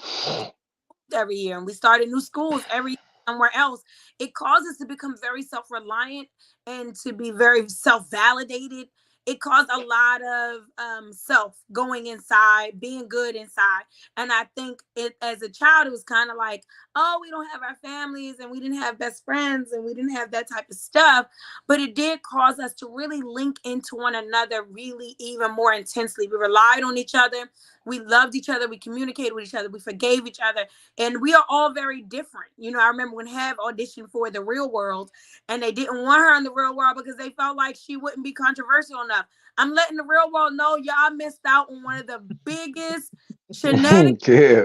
every year and we started new schools every year somewhere else, it caused us to become very self-reliant and to be very self-validated. It caused a lot of self going inside, being good inside. And I think it, as a child, it was kind of like, oh, we don't have our families and we didn't have best friends and we didn't have that type of stuff. But it did cause us to really link into one another really even more intensely. We relied on each other, we loved each other, we communicated with each other, we forgave each other, and we are all very different. You know, I remember when Have auditioned for The Real World, and they didn't want her in The Real World because they felt like she wouldn't be controversial enough. I'm letting The Real World know y'all missed out on one of the biggest shenanigans Yeah.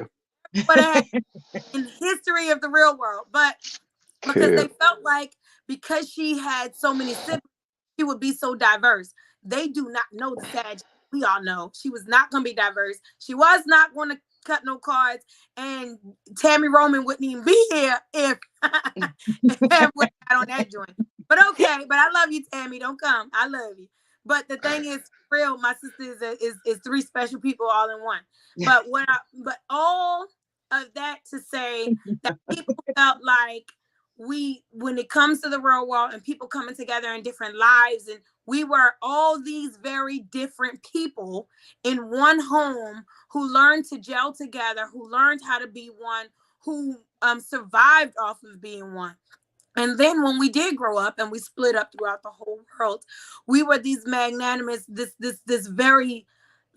would have had in history of The Real World. But because Yeah. they felt like because she had so many siblings, she would be so diverse. They do not know the sad. We all know she was not going to be diverse. She was not going to cut no cards, and Tammy Roman wouldn't even be here if Tam would have got on that joint. But okay, but I love you, Tammy. Don't come. I love you. But the thing is, for real, my sister is three special people all in one. But all of that to say that people felt like we, when it comes to the real world and people coming together in different lives, and we were all these very different people in one home who learned to gel together, who learned how to be one, who survived off of being one. And then when we did grow up and we split up throughout the whole world, we were these magnanimous, this very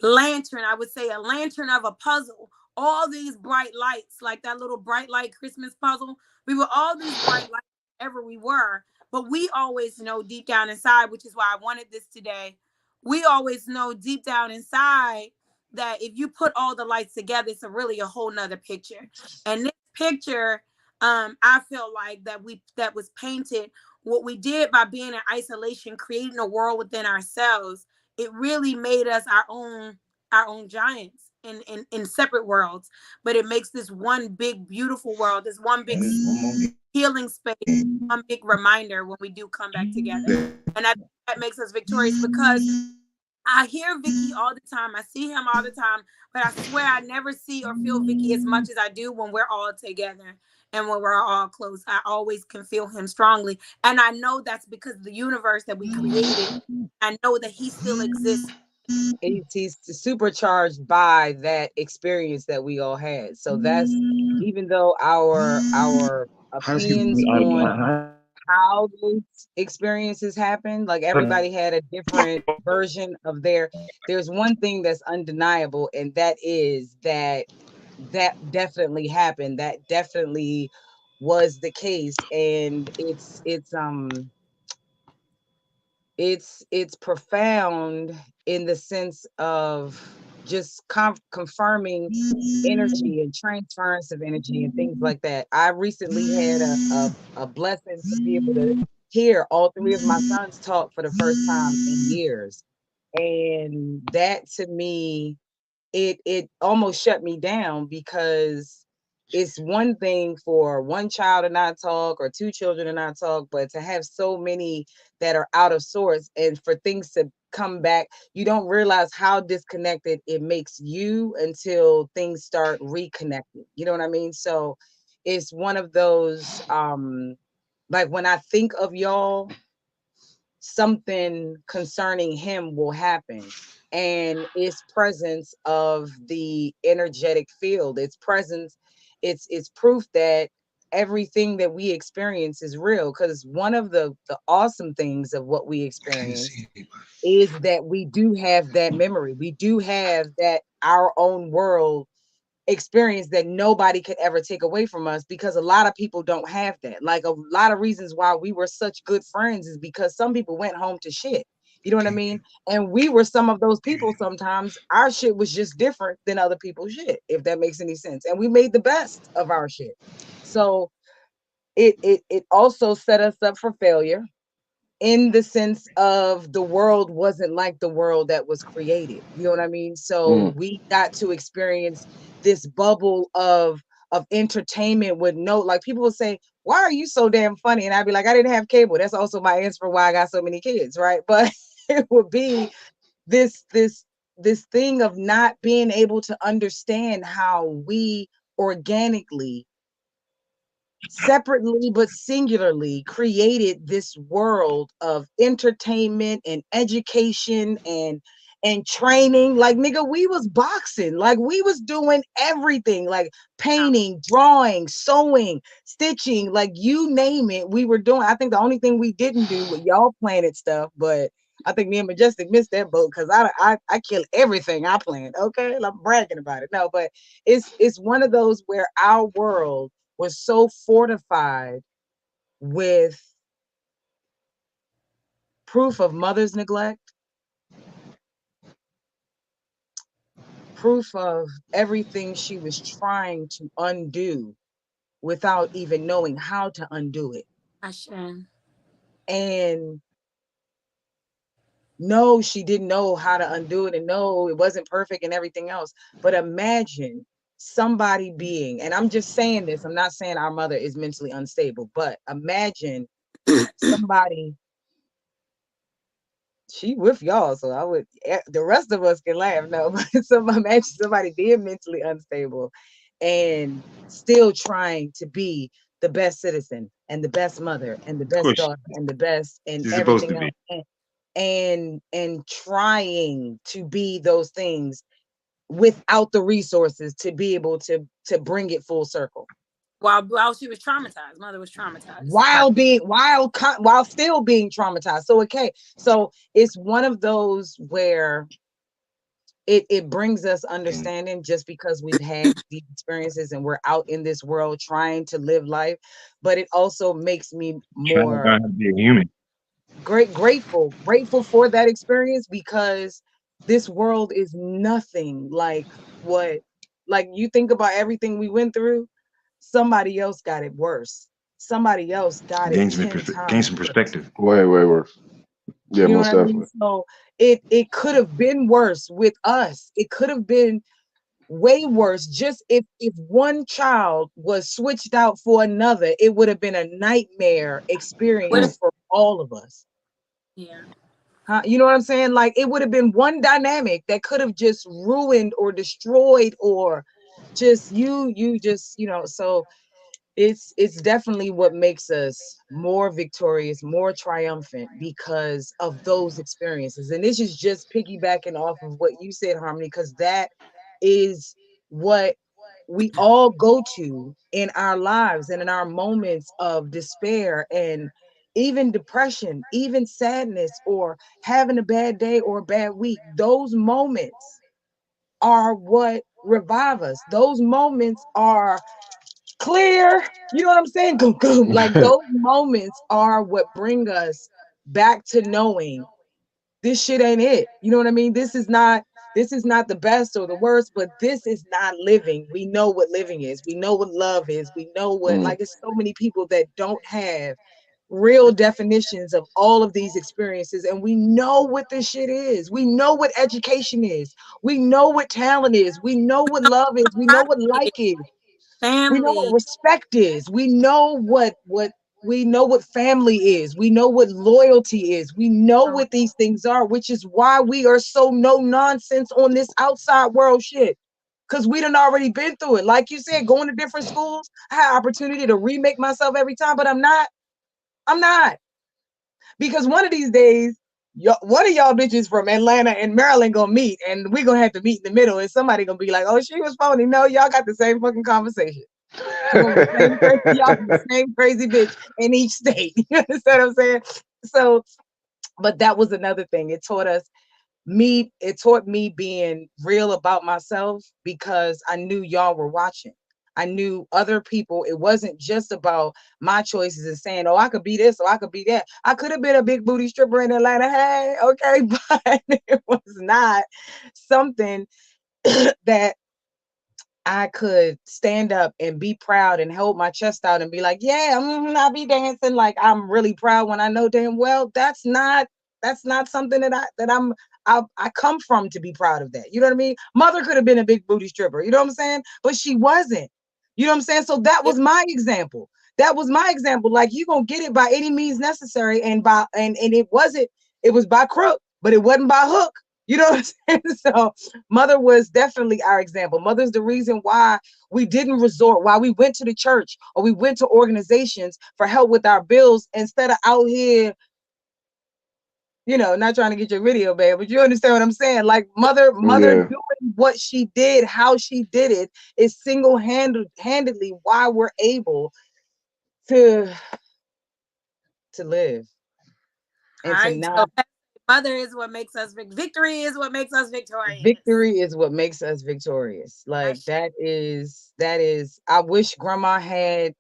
lantern, I would say a lantern of a puzzle. All these bright lights, like that little bright light Christmas puzzle. We were all these bright lights wherever we were. But we always know deep down inside, which is why I wanted this today. We always know deep down inside that if you put all the lights together, it's really a whole nother picture. And this picture, I feel like that was painted. What we did by being in isolation, creating a world within ourselves, it really made us our own giants in separate worlds. But it makes this one big beautiful world, this one big healing space, one big reminder when we do come back together. And I think that makes us victorious because I hear Vicky all the time. I see him all the time, but I swear I never see or feel Vicky as much as I do when we're all together and when we're all close. I always can feel him strongly. And I know that's because of the universe that we created. I know that he still exists. He's supercharged by that experience that we all had. So that's, even though our opinions on how those experiences happen, like everybody had a different version of there's one thing that's undeniable, and that is that that definitely happened. That definitely was the case. And it's profound in the sense of just confirming energy and transference of energy and things like that. I recently had a blessing to be able to hear all three of my sons talk for the first time in years. And that, to me, it almost shut me down, because it's one thing for one child to not talk or two children to not talk, but to have so many that are out of sorts, and for things to come back, you don't realize how disconnected it makes you until things start reconnecting. You know what I mean? So it's one of those, like, when I think of y'all, something concerning him will happen. And it's presence of the energetic field, it's presence, it's proof that everything that we experience is real. Because one of the awesome things of what we Can't see experience anybody. is that we do have that memory. We do have that our own world experience that nobody could ever take away from us, because a lot of people don't have that. Like a lot of reasons why we were such good friends is because some people went home to shit. You know what I Can't mean? And we were some of those hear people. anybody. Sometimes our shit was just different than other people's shit, if that makes any sense. And we made the best of our shit. So it also set us up for failure, in the sense of the world wasn't like the world that was created. You know what I mean? So Mm. we got to experience this bubble of entertainment with no, like people would say, why are you so damn funny? And I'd be like, I didn't have cable. That's also my answer for why I got so many kids, right? But it would be this thing of not being able to understand how we organically, separately but singularly, created this world of entertainment and education and training. Like, nigga, we was boxing, like we was doing everything, like painting, drawing, sewing, stitching, like you name it, we were doing. I think the only thing we didn't do with y'all planted stuff, but I think me and Majestic missed that boat, because I kill everything I plant. Okay, I'm bragging about it. No, but it's one of those where our world was so fortified with proof of mother's neglect, proof of everything she was trying to undo without even knowing how to undo it. Ashen. And no, she didn't know how to undo it, and no, it wasn't perfect and everything else. But imagine somebody being, and I'm just saying this, I'm not saying our mother is mentally unstable, but imagine somebody, she with y'all, so I would, the rest of us can laugh. No, but imagine somebody being mentally unstable and still trying to be the best citizen and the best mother and the Of best course, daughter and the best and she's supposed to everything be. else. And trying to be those things without the resources to be able to bring it full circle, While she was traumatized, mother was traumatized. while being while still being traumatized. So okay, so it's one of those where it brings us And understanding, just because we've had these experiences and we're out in this world trying to live life. But it also makes me trying to more learn how to be a human. grateful for that experience, because this world is nothing like what, like, you think about everything we went through, somebody else got it worse, somebody else got it 10 Gain times some worse. perspective. Way, way worse. Yeah, You know what most I mean? definitely. So it could have been worse with us. It could have been way worse. Just if one child was switched out for another, it would have been a nightmare What? experience Mm. for all of us. Yeah. Huh? You know what I'm saying? Like, it would have been one dynamic that could have just ruined or destroyed, or just you just, so it's definitely what makes us more victorious, more triumphant, because of those experiences. And this is just piggybacking off of what you said, Harmony, because that is what we all go to in our lives and in our moments of despair and even depression, even sadness, or having a bad day or a bad week. Those moments are what revive us. Those moments are clear. You know what I'm saying? Goom, goom. Like, those moments are what bring us back to knowing this shit ain't it. You know what I mean? This is not the best or the worst, but this is not living. We know what living is. We know what love is. We know what, Mm. like, it's so many people that don't have real definitions of all of these experiences, and we know what this shit is. We know what education is. We know what talent is. We know what love is. We know what like is. We know what Family. respect is. We know what we know what family is. We know what loyalty is. We know what these things are, which is why we are so no nonsense on this outside world shit. Because we done already been through it. Like you said, going to different schools, I had opportunity to remake myself every time, but I'm not. I'm not. Because one of these days, one of y'all bitches from Atlanta and Maryland gonna meet, and we gonna have to meet in the middle, and somebody gonna be like, "Oh, she was phony." No, y'all got the same fucking conversation. Y'all the same crazy, y'all the same crazy bitch in each state. You understand what I'm saying? So, but that was another thing. It taught me being real about myself because I knew y'all were watching. I knew other people. It wasn't just about my choices and saying, oh, I could be this or I could be that. I could have been a big booty stripper in Atlanta. Hey, okay, but it was not something that I could stand up and be proud and hold my chest out and be like, yeah, I'll be dancing like I'm really proud when I know damn well that's not something I come from to be proud of that. You know what I mean? Mother could have been a big booty stripper, you know what I'm saying? But she wasn't. You know what I'm saying? So that Yeah. was my example. That was my example. Like you gonna get it by any means necessary, and it was by crook, but it wasn't by hook. You know what I'm saying? So mother was definitely our example. Mother's the reason why we didn't resort, why we went to the church or we went to organizations for help with our bills instead of out here, not trying to get your video, babe, but you understand what I'm saying? Like mother Yeah. doing what she did, how she did it is handedly why we're able to live All and to right. So not. mother is what makes us victory is what makes us victorious. Victory is what makes us victorious. Like That's that is I wish grandma had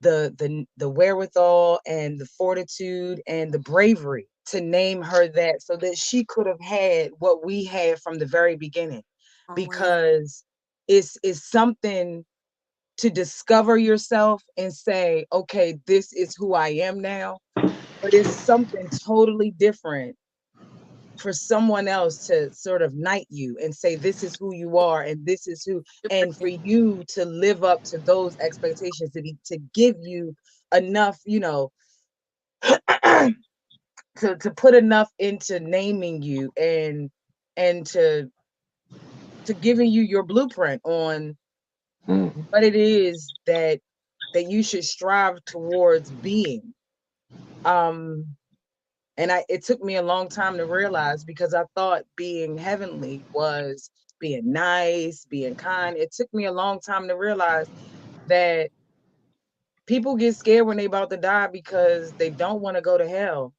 the wherewithal and the fortitude and the bravery to name her that so that she could have had what we had from the very beginning, always. because it's something to discover yourself and say, okay, this is who I am now, but it's something totally different for someone else to sort of knight you and say this is who you are and this is who, and for you to live up to those expectations, to give you enough, to put enough into naming you and to giving you your blueprint on Mm. what it is that you should strive towards being. um And it took me a long time to realize, because I thought being heavenly was being nice, being kind. It took me a long time to realize that people get scared when they about to die because they don't want to go to hell.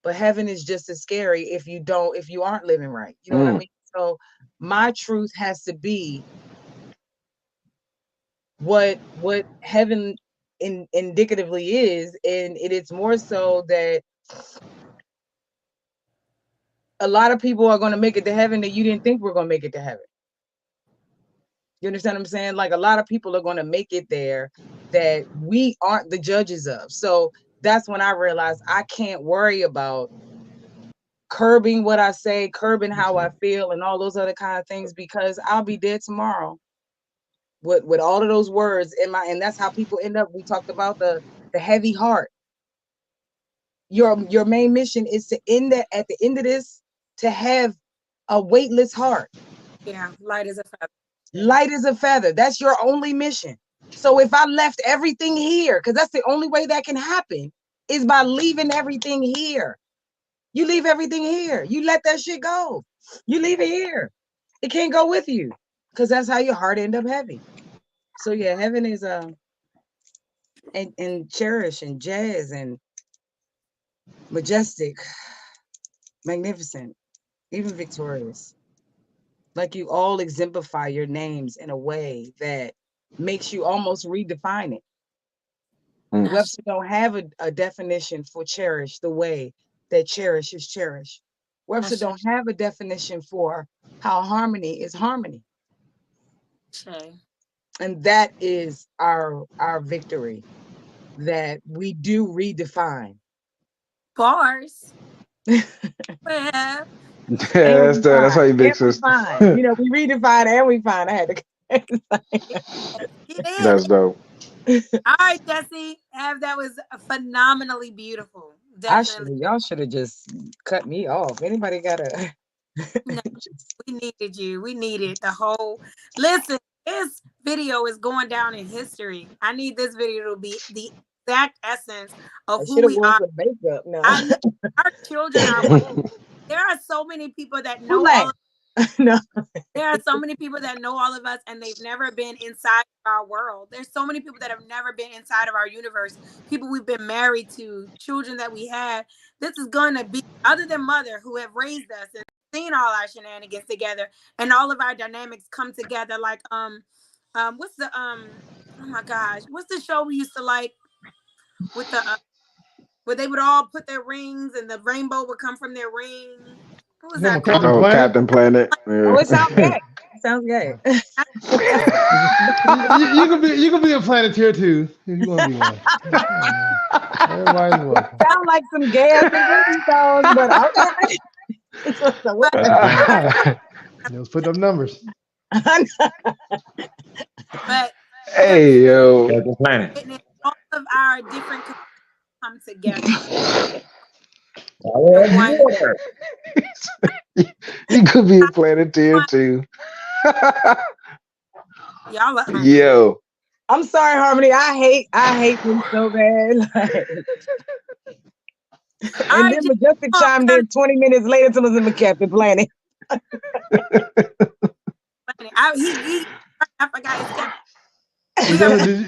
But heaven is just as scary if you aren't living right. You know what I Mm. mean? So my truth has to be what heaven indicatively is, and it's more so that a lot of people are going to make it to heaven that you didn't think were going to make it to heaven. You understand what I'm saying? Like a lot of people are going to make it there that we aren't the judges of. So that's when I realized I can't worry about curbing what I say, curbing how I feel, and all those other kind of things, because I'll be dead tomorrow with all of those words in my. And that's how people end up. We talked about the heavy heart. Your main mission is to end that at the end of this, to have a weightless heart, Yeah, light as a feather. Yeah. light as a feather. That's your only mission. So if I left everything here, because that's the only way that can happen, is by leaving everything here. You leave everything here. You let that shit go. You leave it here. It can't go with you, because that's how your heart end up heavy. So yeah, heaven is and cherish and jazz and majestic, magnificent, even victorious. Like you all exemplify your names in a way that makes you almost redefine it. Mm. That's Webster don't have a definition for cherish the way that cherish is cherished. Webster that's don't have a definition for how harmony is harmony. Shay. And that is our victory, that we do redefine. Bars. Well, And we That's how find. you And big we sister. find. We redefine and we find. I had yes, get That's it. dope. to All right, Jesse. Have that was phenomenally beautiful. I should Definitely. y'all should have just cut me off. Anybody got a No, just we needed you. We needed the whole. Listen, this video is going down in history. I need this video to be the exact essence I of who should have we wore are. some makeup. No. I know our children are. There are so many people that Who know all laughed? of. No. There are so many people that know all of us and they've never been inside of our world. There's so many people that have never been inside of our universe. People we've been married to, children that we had. This is going to be, other than mother who have raised us and seen all our shenanigans together and all of our dynamics come together. Like what's the oh my gosh, what's the show we used to like with the where they would all put their rings and the rainbow would come from their ring. What was You talking that about called? Captain Oh, Planet? Captain Planet. Oh, it sounds Yeah. gay. It sounds gay. You could be a Planeteer too if you want to be one. Everybody's welcome. Sound like some gas and goofy songs, but okay. So what? But Let's put up numbers. but Hey yo. Captain Planet. all of our different come together Oh, in one. You could be a Planeteer too. Y'all are Yo. I'm sorry, Harmony. I hate them so bad. All And right, then Majestic chimed in 20 minutes later to the Captain Planet. I forgot his Captain.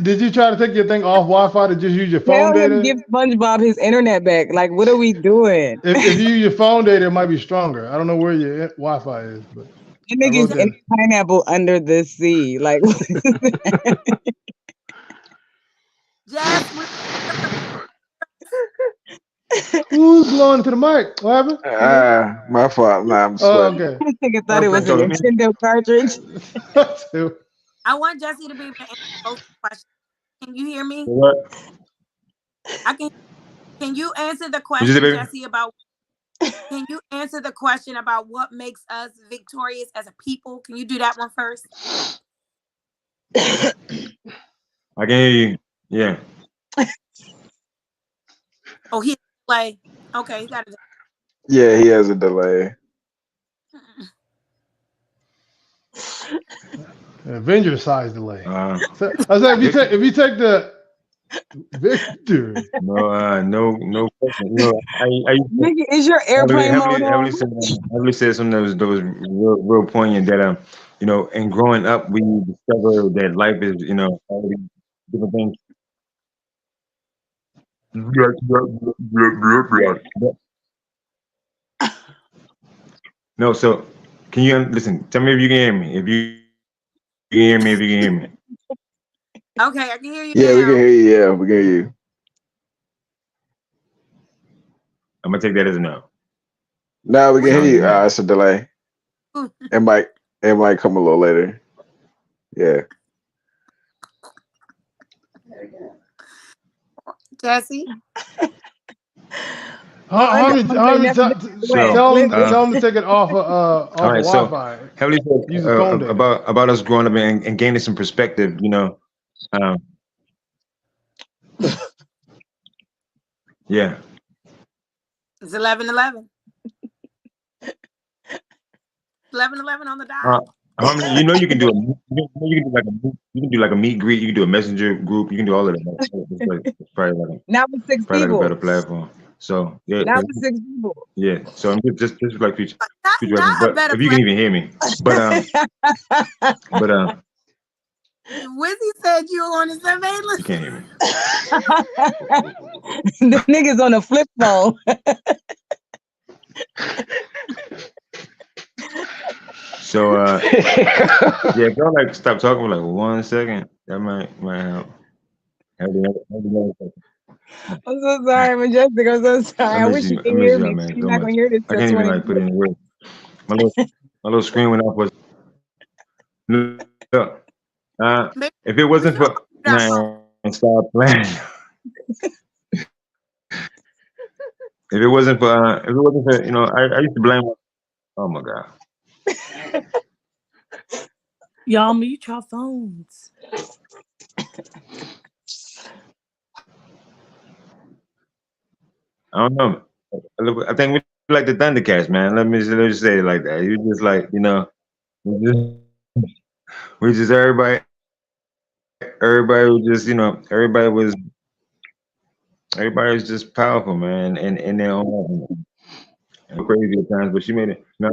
Did you try to take your thing off Wi-Fi to just use your phone Tell him data? give SpongeBob his internet back. Like, what are we doing? If you use your phone data, it might be stronger. I don't know where your Wi-Fi is, but That nigga's in pineapple under the sea. Like, Jess, who's blowing to the mic? What happened? My fault. Nah, I'm Oh, sweating. okay. this nigga thought it was a Okay. Nintendo cartridge. I want Jesse to be able to answer both questions. Can you hear me? What? I can. Can you answer the What'd you question, say, baby? Jesse, about? Can you answer the question about what makes us victorious as a people? Can you do that one first? I can hear you. Yeah. Oh, he play. Okay, he got it. Yeah, he has a delay. Avenger size delay. So I was like, if you take the Victor. No question. You know, I Nigga, is your airplane mode on? heavily said something that was real poignant. That you know, in growing up, we discover that life is, you know, all these different things. No, so can you listen? Tell me if you can hear me. If you can hear me, if you can hear me. Okay, I can hear you Yeah, now. we can hear you. Yeah, we can hear you. I'm gonna take that as a no. No, we can hear you. No. It's a delay. It might come a little later. Yeah. Jesse. Tell him to take it off All right, Wi-Fi. so heavily Use the phone data. about us growing up and gaining some perspective, you know. Yeah. It's 11:11. 11:11 on the dot. You know you can do you can do like a meet greet. You can do a messenger group. You can do all of that. It's probably like Now with 6 probably people. like a better platform. So yeah. Now with 6 people. Yeah. So I'm just like future Not a but better if you can even hear me, but Wizzy said you were on the surveillance. you can't hear me. The nigga's on a flip phone. So yeah, if y'all like stop talking for like 1 second, that might help. I'm so sorry, Majestic. I'm so sorry. I wish you could hear me. Man, You're not gonna hear this I till can't even 20. like put it in words. My little screen went off was look, if it wasn't for man, stop playing. If it wasn't for you know, I used to blame. Oh my God. Y'all mute your phones. I don't know. I think we like the Thundercats, man. Let me just say it like that. You just like, you know, we just everybody was just, you know, everybody was just powerful, man, in their own way. Crazy at times, but she made it. No,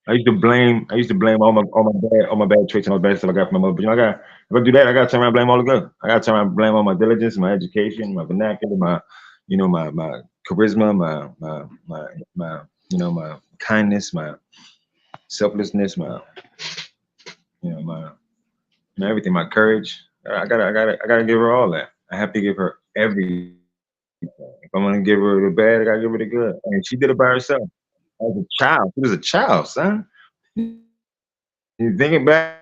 I used to blame all my bad traits and all the bad stuff I got from my mother. But I got if I do that, I gotta turn around and blame all the good. I gotta turn around and blame all my diligence, my education, my vernacular, my charisma, my kindness, my selflessness, my everything, my courage. I gotta give her all that. I have to give her everything. If I'm gonna give her the bad, I gotta give her the good. And she did it by herself as a child. She was a child, son. You thinking back,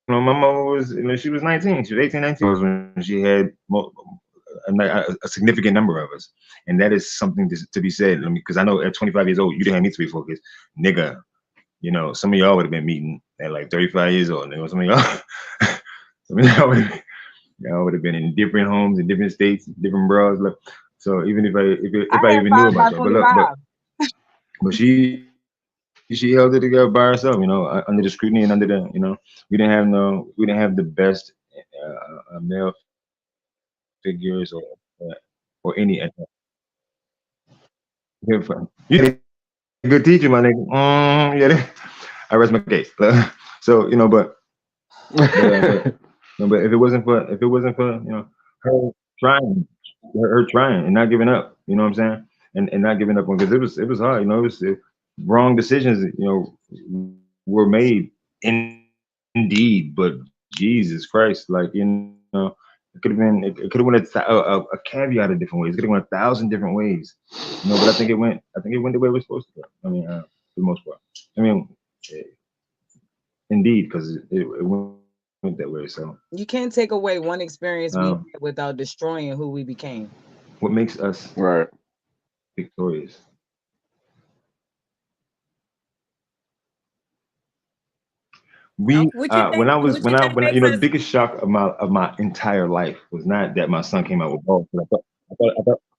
my mother was, she was 19. She was 18, 19 was when she had a significant number of us, and that is something to be said. I mean, because I know at 25 years old, you didn't have me 3, 4 kids, nigga. Some of y'all would have been meeting at like 35 years old. Some of y'all, some of y'all would have been in different homes in different states, different bros. Look, so even I if I had even knew five by about y'all, but look, 25. but she held it together by herself. Under the scrutiny and under we didn't have the best male figures or any. You had a good teacher, my nigga. Yeah, I rest my case. So but if it wasn't for her trying, her trying and not giving up, you know what I'm saying, and not giving up on because it was hard, wrong decisions, were made indeed, but Jesus Christ, it could have been it could have went a caveat of different ways. It could have went 1,000 different ways, but I think it went the way it was supposed to go. I mean, for the most part. I mean, eh, indeed, because it went that way. So You can't take away one experience we um, had without destroying who we became. what makes us Right. victorious? We What you think? when I was What you think when makes the us? biggest shock of my entire life was not that my son came out with balls.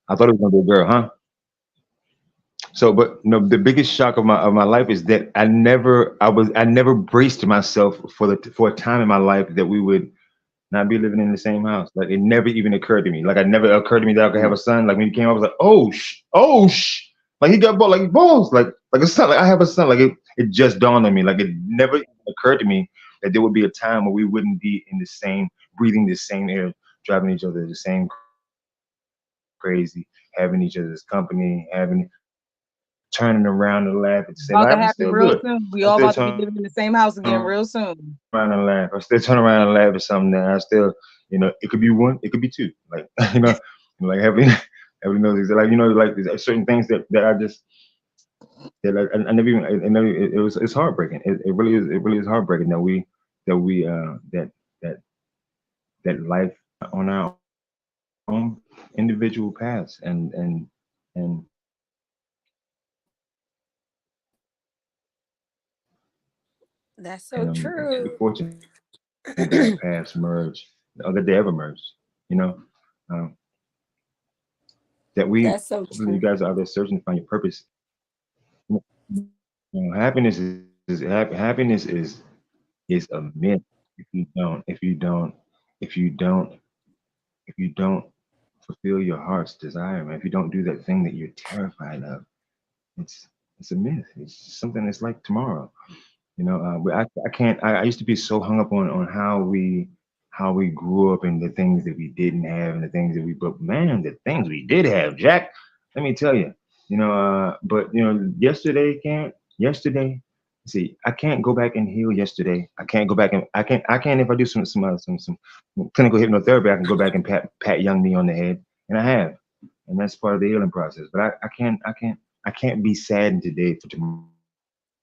I thought it was gonna be a girl, huh? So, but no, the biggest shock of my life is that I never braced myself for a time in my life that we would not be living in the same house. Like it never even occurred to me. Like it never occurred to me that I could have Mm. a son. Like when he came, I was like, oh, like he got balls, like balls, like a son. Like I have a son. Like it just dawned on me. Like it never even occurred to me that there would be a time where we wouldn't be in the same, breathing the same air, driving each other the same crazy, having each other's company, turning around to laugh at the same. Like I'm still good. About to I'm happen still real turning soon. We all around about and to be laugh living at in the something same that house again real soon. I still turn around and laugh at something that I still, it could be one, it could be two. Like, like heavenly knows exactly. Like, like there's certain things that I just, I never even, it never, it's heartbreaking. It really is heartbreaking that that life on our own individual paths and That's so and I'm true. fortunate that our paths merge, or that they ever merged. You know, um, that we, That's so hopefully, you true. guys are out there searching to find your purpose. Happiness is a myth if you don't if you don't fulfill your heart's desire, man. If you don't do that thing that you're terrified of, it's it's a myth. It's just something that's like tomorrow. But I can't. I used to be so hung up on how we grew up and the things that we didn't have and the things that we. But man, the things we did have, Jack. Let me tell you. But yesterday can't. Yesterday, see, I can't go back and heal yesterday. I can't go back and I can't if I do some clinical hypnotherapy. I can go back and pat young me on the head, and I have, and that's part of the healing process. But I can't be saddened today for tomorrow's death.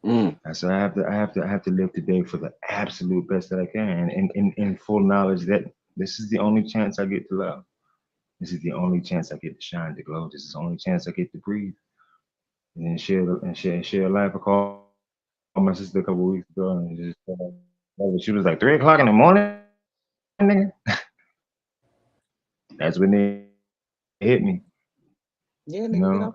Mm. So I have to live today for the absolute best that I can, and in full knowledge that this is the only chance I get to love. This is the only chance I get to shine, to glow. This is the only chance I get to breathe and share life. I called my sister a couple of weeks ago and she was like 3 o'clock in the morning, nigga. That's when it hit me. Yeah, nigga, get off.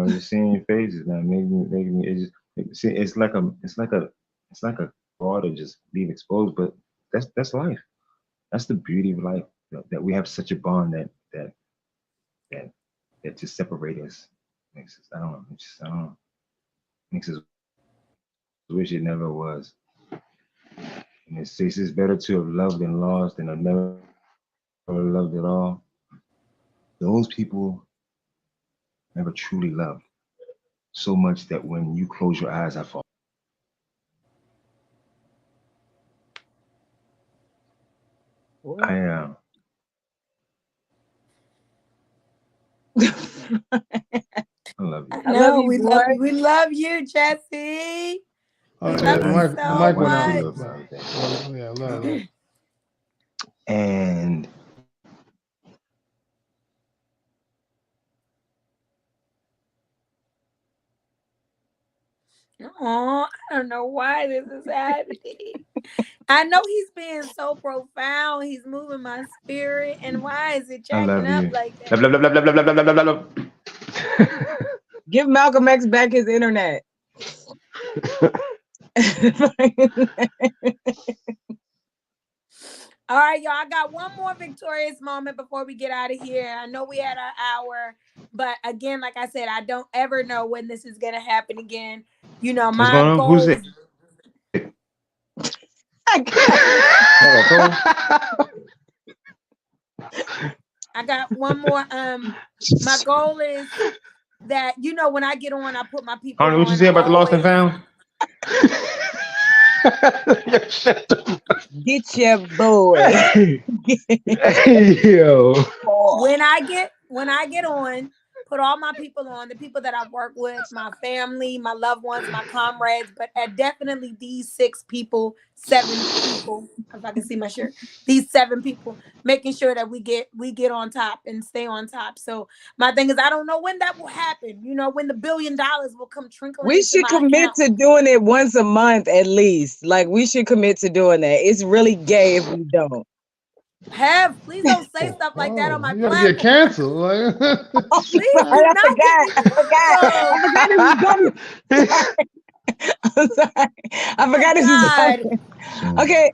Just seeing your faces now making me it just see it's like a raw to just leave exposed, but that's life. That's the beauty of life. That we have such a bond that that to separate us makes us, I don't know, it's just, I don't know, makes us wish it never was. And it's better to have loved and lost than have never loved at all. Those people never truly loved so much that when you close your eyes, I fall. What? I I love you. I love No, you, we boy. love you. We love you, Jesse. We Yeah, love Love you you. the Love so mic love went you out. too, much. love you, everything. Yeah, love. And Oh, I don't know why this is happening. I know he's being so profound. He's moving my spirit. And why is it I jacking love up you. like Love, that? love, love, love, love, love, love, love, love, love. Give Malcolm X back his internet. All right, y'all. I got one more victorious moment before we get out of here. I know we had our hour, but again, like I said, I don't ever know when this is gonna happen again. You know, What's my going on? Who's goal it? is I got Okay, cool. I got one more. My goal is that when I get on, I put my people Arnold, what you on. say I'm about the lost and always found? get your boy. Hey, hey, yo. when I get on, put all my people on, the people that I work with, my family, my loved ones, my comrades, but definitely these 6 people, 7 people, if I can see my shirt, these 7 people, making sure that we get on top and stay on top. So my thing is I don't know when that will happen, when the $1 billion will come trickling We into should my commit account. to doing it once a month at least. Like we should commit to doing that. It's really gay if we don't. Please don't say stuff like that on Oh, my you gotta get platform. canceled. Like, Please Sorry, do I not get forgot. me I forgot. I canceled. forgot this is coming. I'm sorry. I Oh forgot this is God. coming. So, Okay.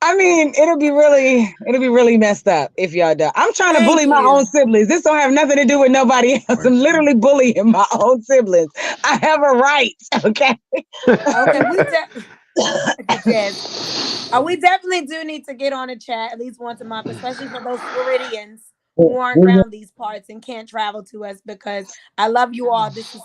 I mean, it'll be really messed up if y'all do. I'm trying to Thank bully my you. own siblings. This don't have nothing to do with nobody else. I'm literally bullying my own siblings. I have a right. Okay. Okay, yes. We definitely do need to get on a chat at least once a month, especially for those Floridians who aren't around these parts and can't travel to us, because I love you all. This is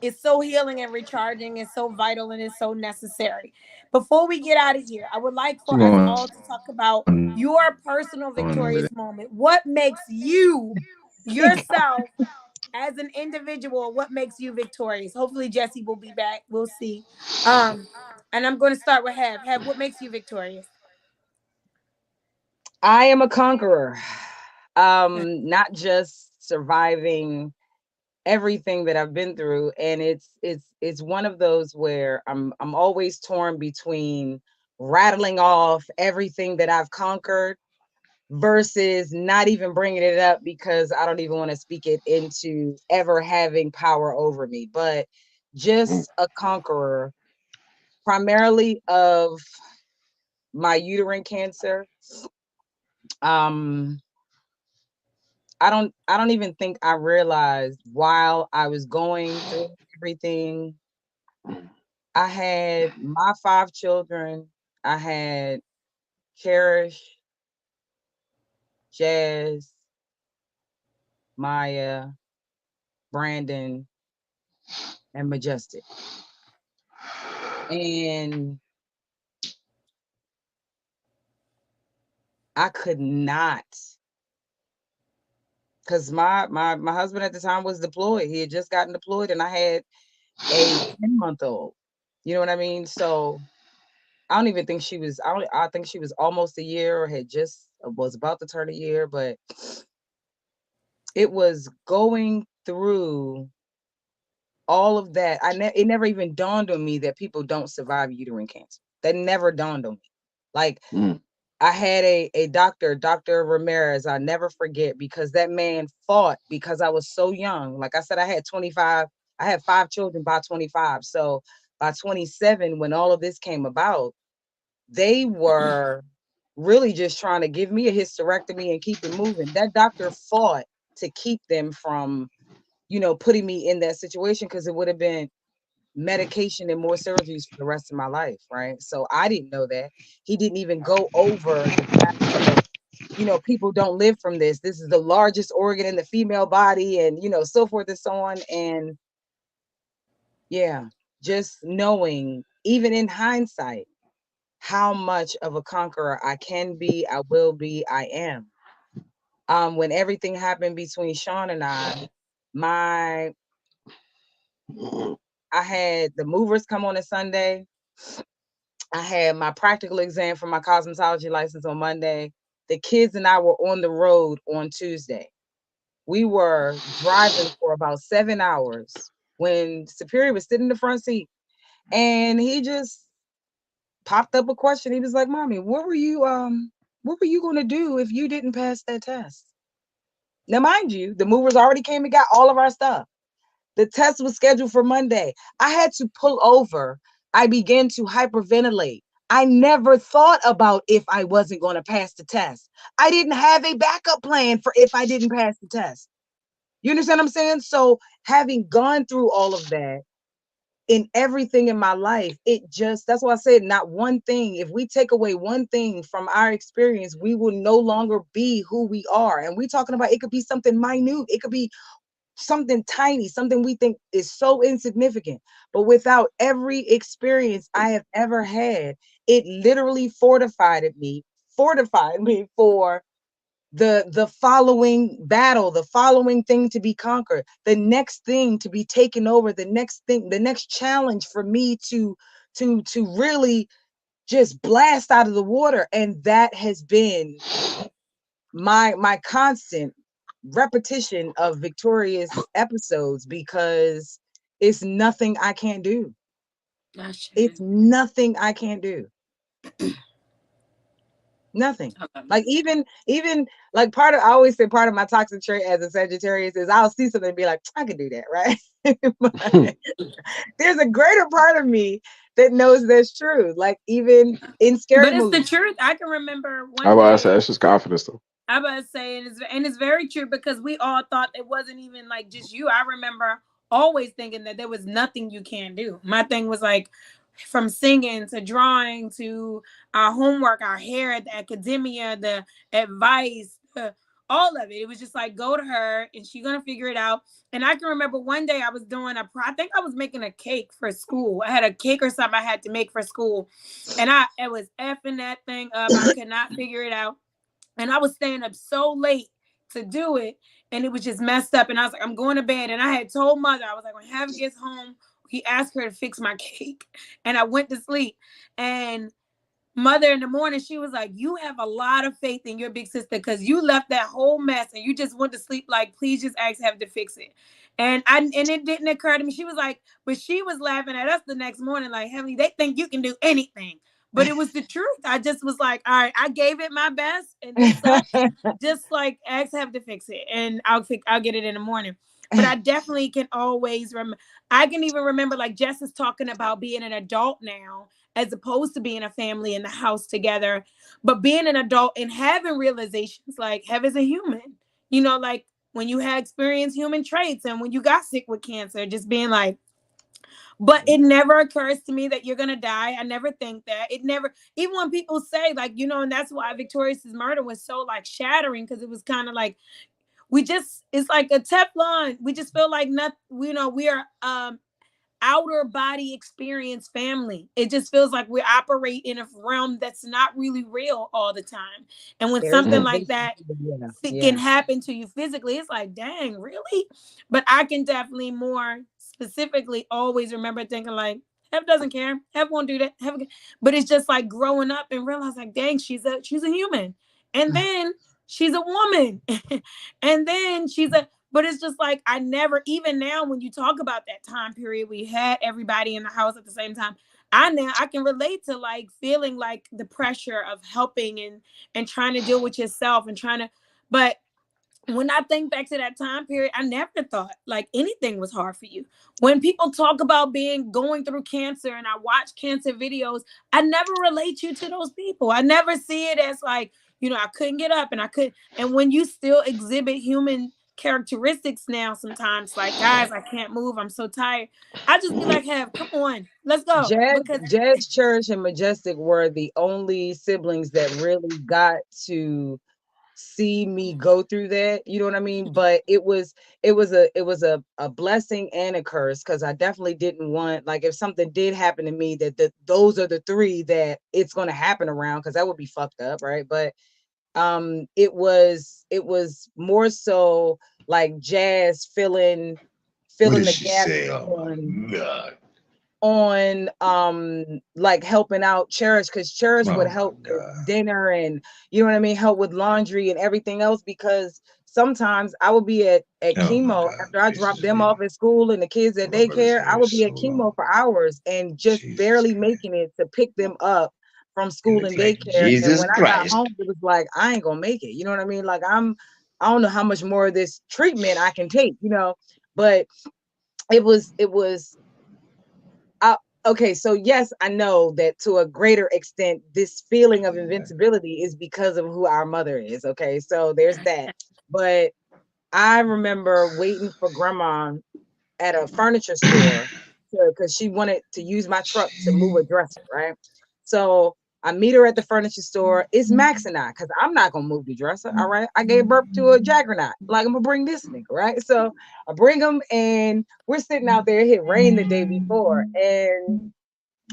it's so healing and recharging. It's so vital and it's so necessary. Before we get out of here, I would like you for us going all to talk about on your personal over there? victorious moment. What makes you yourself as an individual, what makes you victorious? Hopefully Jesse will be back. We'll see. Um, and I'm going to start with Have, what makes you victorious? I am a conqueror. Not just surviving everything that I've been through, and it's one of those where I'm always torn between rattling off everything that I've conquered versus not even bringing it up because I don't even want to speak it into ever having power over me, but just a conqueror primarily of my uterine cancer. um I don't even think I realized while I was going through everything. I had my 5 children. I had Cherish, Jazz, Maya, Brandon, and Majestic. And I could not, because my husband at the time was deployed. He had just gotten deployed, and I had a 10-month-old. You know what I mean? So I don't even think she was. I think she was almost a year, or had just was about to turn a year. But it was going through all of that. It never even dawned on me that people don't survive uterine cancer. That never dawned on me. Like Mm. I had a doctor, Dr. Ramirez, I never forget, because that man fought because I was so young. Like I said, I had 5 children by 25. So by 27, when all of this came about, they were really just trying to give me a hysterectomy and keep it moving. That doctor fought to keep them from, putting me in that situation, because it would have been medication and more surgeries for the rest of my life, right? So I didn't know that. He didn't even go over the fact that, people don't live from this. This is the largest organ in the female body, and, so forth and so on. And yeah, just knowing, even in hindsight, how much of a conqueror I can be, I will be, I am. When everything happened between Sean and my I had the movers come on a Sunday. I had my practical exam for my cosmetology license on Monday. The kids and I were on the road on Tuesday. We were driving for about 7 hours when Superior was sitting in the front seat, and he just popped up a question. He was like, "Mommy, what were you gonna do if you didn't pass that test?" Now, mind you, the movers already came and got all of our stuff. The test was scheduled for Monday. I had to pull over. I began to hyperventilate. I never thought about if I wasn't going to pass the test. I didn't have a backup plan for if I didn't pass the test. You understand what I'm saying? So, having gone through all of that in everything in my life, that's why I said not one thing. If we take away one thing from our experience, we will no longer be who we are. And we're talking about, it could be something minute. It could be something tiny, something we think is so insignificant. But without every experience I have ever had, it literally fortified me for the following battle, the following thing to be conquered, the next thing to be taken over, the next thing, the next challenge for me to really just blast out of the water. And that has been my constant repetition of victorious episodes, because it's nothing I can't do. It's nothing I can't do. Nothing. Like even like I always say part of my toxic trait as a Sagittarius is I'll see something and be like, I can do that, right? But there's a greater part of me that knows that's true. Like even in scary But it's the movies. truth. I can remember I one about to say day. it's just confidence though. I about to say, and it's very true, because we all thought it wasn't even like just you. I remember always thinking that there was nothing you can't do. My thing was like, from singing to drawing to our homework, our hair at the academia, the advice, all of it. It was just like, go to her and she's gonna figure it out. And I can remember one day I was doing I think I was making a cake for school. I had a cake or something I had to make for school, and it was effing that thing up. I could not figure it out, and I was staying up so late to do it, and it was just messed up. And I was like, I'm going to bed. And I had told mother, I was like, when Heaven gets home, he asked her to fix my cake. And I went to sleep. And mother in the morning, she was like, you have a lot of faith in your big sister, because you left that whole mess and you just went to sleep like, please just ask Heaven to fix it. And it didn't occur to me. She was like, but she was laughing at us the next morning, like, Heavenly, they think you can do anything. But it was the truth. I just was like, all right, I gave it my best and it sucked. Just like ask Heaven to fix it, and I'll get it in the morning. But I definitely can always remember. I can even remember, like Jess is talking about being an adult now, as opposed to being a family in the house together, but being an adult and having realizations like Heaven's a human, like when you had experienced human traits and when you got sick with cancer, just being like, but it never occurs to me that you're gonna die. I never think that. It never, even when people say, like, and that's why Victoria's murder was so like shattering, because it was kind of like it's like a Teflon. We just feel like nothing, we are outer body experience family. It just feels like we operate in a realm that's not really real all the time. And when There is something no like base. that Yeah. can happen to you physically, it's like, dang, really? But I can definitely more specifically always remember thinking like, Hev doesn't care. Hev won't do that. But it's just like growing up and realize like, dang, she's a human. And then she's a woman. And then but it's just like, I never, even now when you talk about that time period, we had everybody in the house at the same time. I can relate to like feeling like the pressure of helping and trying to deal with yourself and but when I think back to that time period, I never thought like anything was hard for you. When people talk about going through cancer and I watch cancer videos, I never relate you to those people. I never see it as like, I couldn't get up and I could. And when you still exhibit human characteristics now sometimes. Like, guys, I can't move. I'm so tired. I just be like, have, come on, let's go. Because Jazz, Church, and Majestic were the only siblings that really got to see me go through that. You know what I mean? But it was a blessing and a curse, because I definitely didn't want, like, if something did happen to me, that those are the three that it's going to happen around, because that would be fucked up, right? But it was more so like Jazz What filling did the she gaps say? Oh my God. on like helping out Cherish, because Cherish would Oh my help with God. dinner, and you know what I mean, help with laundry and everything else, because sometimes I would be at Oh my chemo God. after I dropped Jesus, them off at school and the kids at my brother's daycare. I hair would is be so at chemo long. for hours and just Jesus barely Christ. making it to pick them up from You school look and like daycare. And Jesus when I got Christ. home, it was like, I ain't gonna make it, you know what I mean? Like, I don't know how much more of this treatment I can take, but it was I, okay, so yes, I know that to a greater extent, this feeling of invincibility is because of who our mother is. Okay, so there's that. But I remember waiting for grandma at a furniture store because she wanted to use my truck to move a dresser, right? So I meet her at the furniture store. It's Max and I, because I'm not gonna move the dresser. All right. I gave birth to a juggernaut. Like, I'm gonna bring this nigga, right? So I bring him, and we're sitting out there. It hit rain the day before, and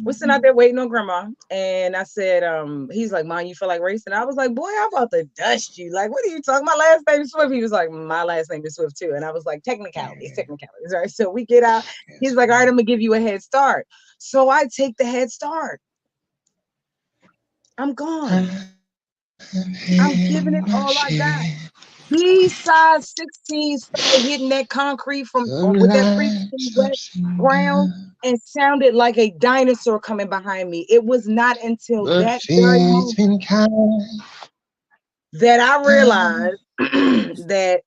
we're sitting out there waiting on grandma. And I said, he's like, Mom, you feel like racing? I was like, boy, I'm about to dust you. Like, what are you talking? My last name is Swift. He was like, my last name is Swift too. And I was like, technicalities, right? So we get out. He's like, all right, I'm gonna give you a head start. So I take the head start. I'm gone. I'm giving it all I got. B-size 16 started hitting that concrete from with that previously wet ground and sounded like a dinosaur coming behind me. It was not until But that very fate's moment been kind. that I realized that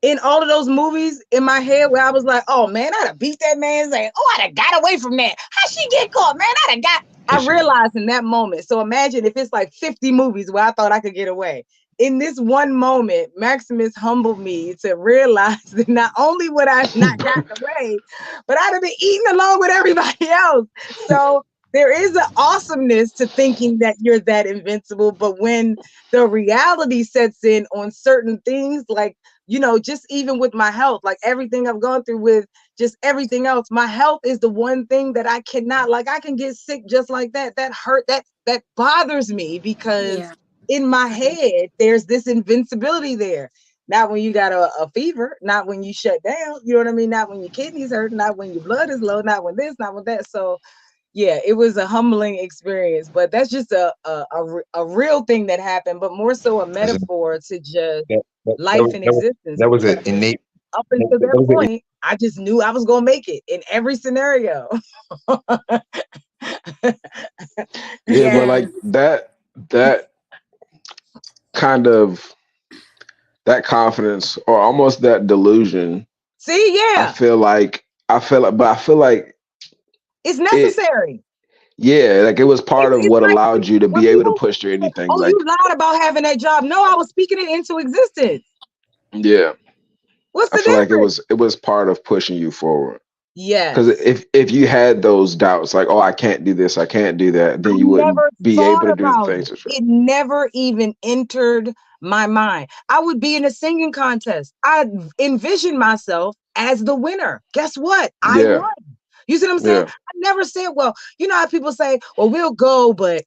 in all of those movies in my head where I was like, oh man, I'd have beat that man's ass. Oh, I'd have got away from that. How she get caught, man? I'd have got. I realized in that moment. So imagine if it's like 50 movies where I thought I could get away. In this one moment, Maximus humbled me to realize that not only would I not gotten away, but I'd have been eating along with everybody else. So there is an awesomeness to thinking that you're that invincible. But when the reality sets in on certain things, like, just even with my health, like everything I've gone through with just everything else, my health is the one thing that I cannot, like, I can get sick just like that. That hurt, that bothers me, because yeah, in my head, there's this invincibility there. Not when you got a fever, not when you shut down, you know what I mean? Not when your kidneys hurt, not when your blood is low, not when this, not when that. So yeah, it was a humbling experience, but that's just a real thing that happened, but more so a That's a, metaphor to just that, that, that, life was, and that was existence, that was an because innate. up That, until that that was an, point, I just knew I was gonna make it in every scenario. Yeah, but yes, like that kind of that confidence or almost that delusion, See, I yeah, feel like but I feel like it's it necessary. yeah, like it was part of It's what like allowed you to when be able to people push through say, anything. "Oh, you Like, lied about having that job." No, I was speaking it into existence. yeah, What's I the feel like difference? it was part of pushing you forward. Because Yes. if you had those doubts, like, oh, I can't do this, I can't do that, I then you wouldn't never be able thought to do the about things it. to try. It never even entered my mind. I would be in a singing contest. I envisioned myself as the winner. Guess what? I Yeah, won. You see what I'm saying? yeah, I never said, well, you know how people say, well, we'll go, but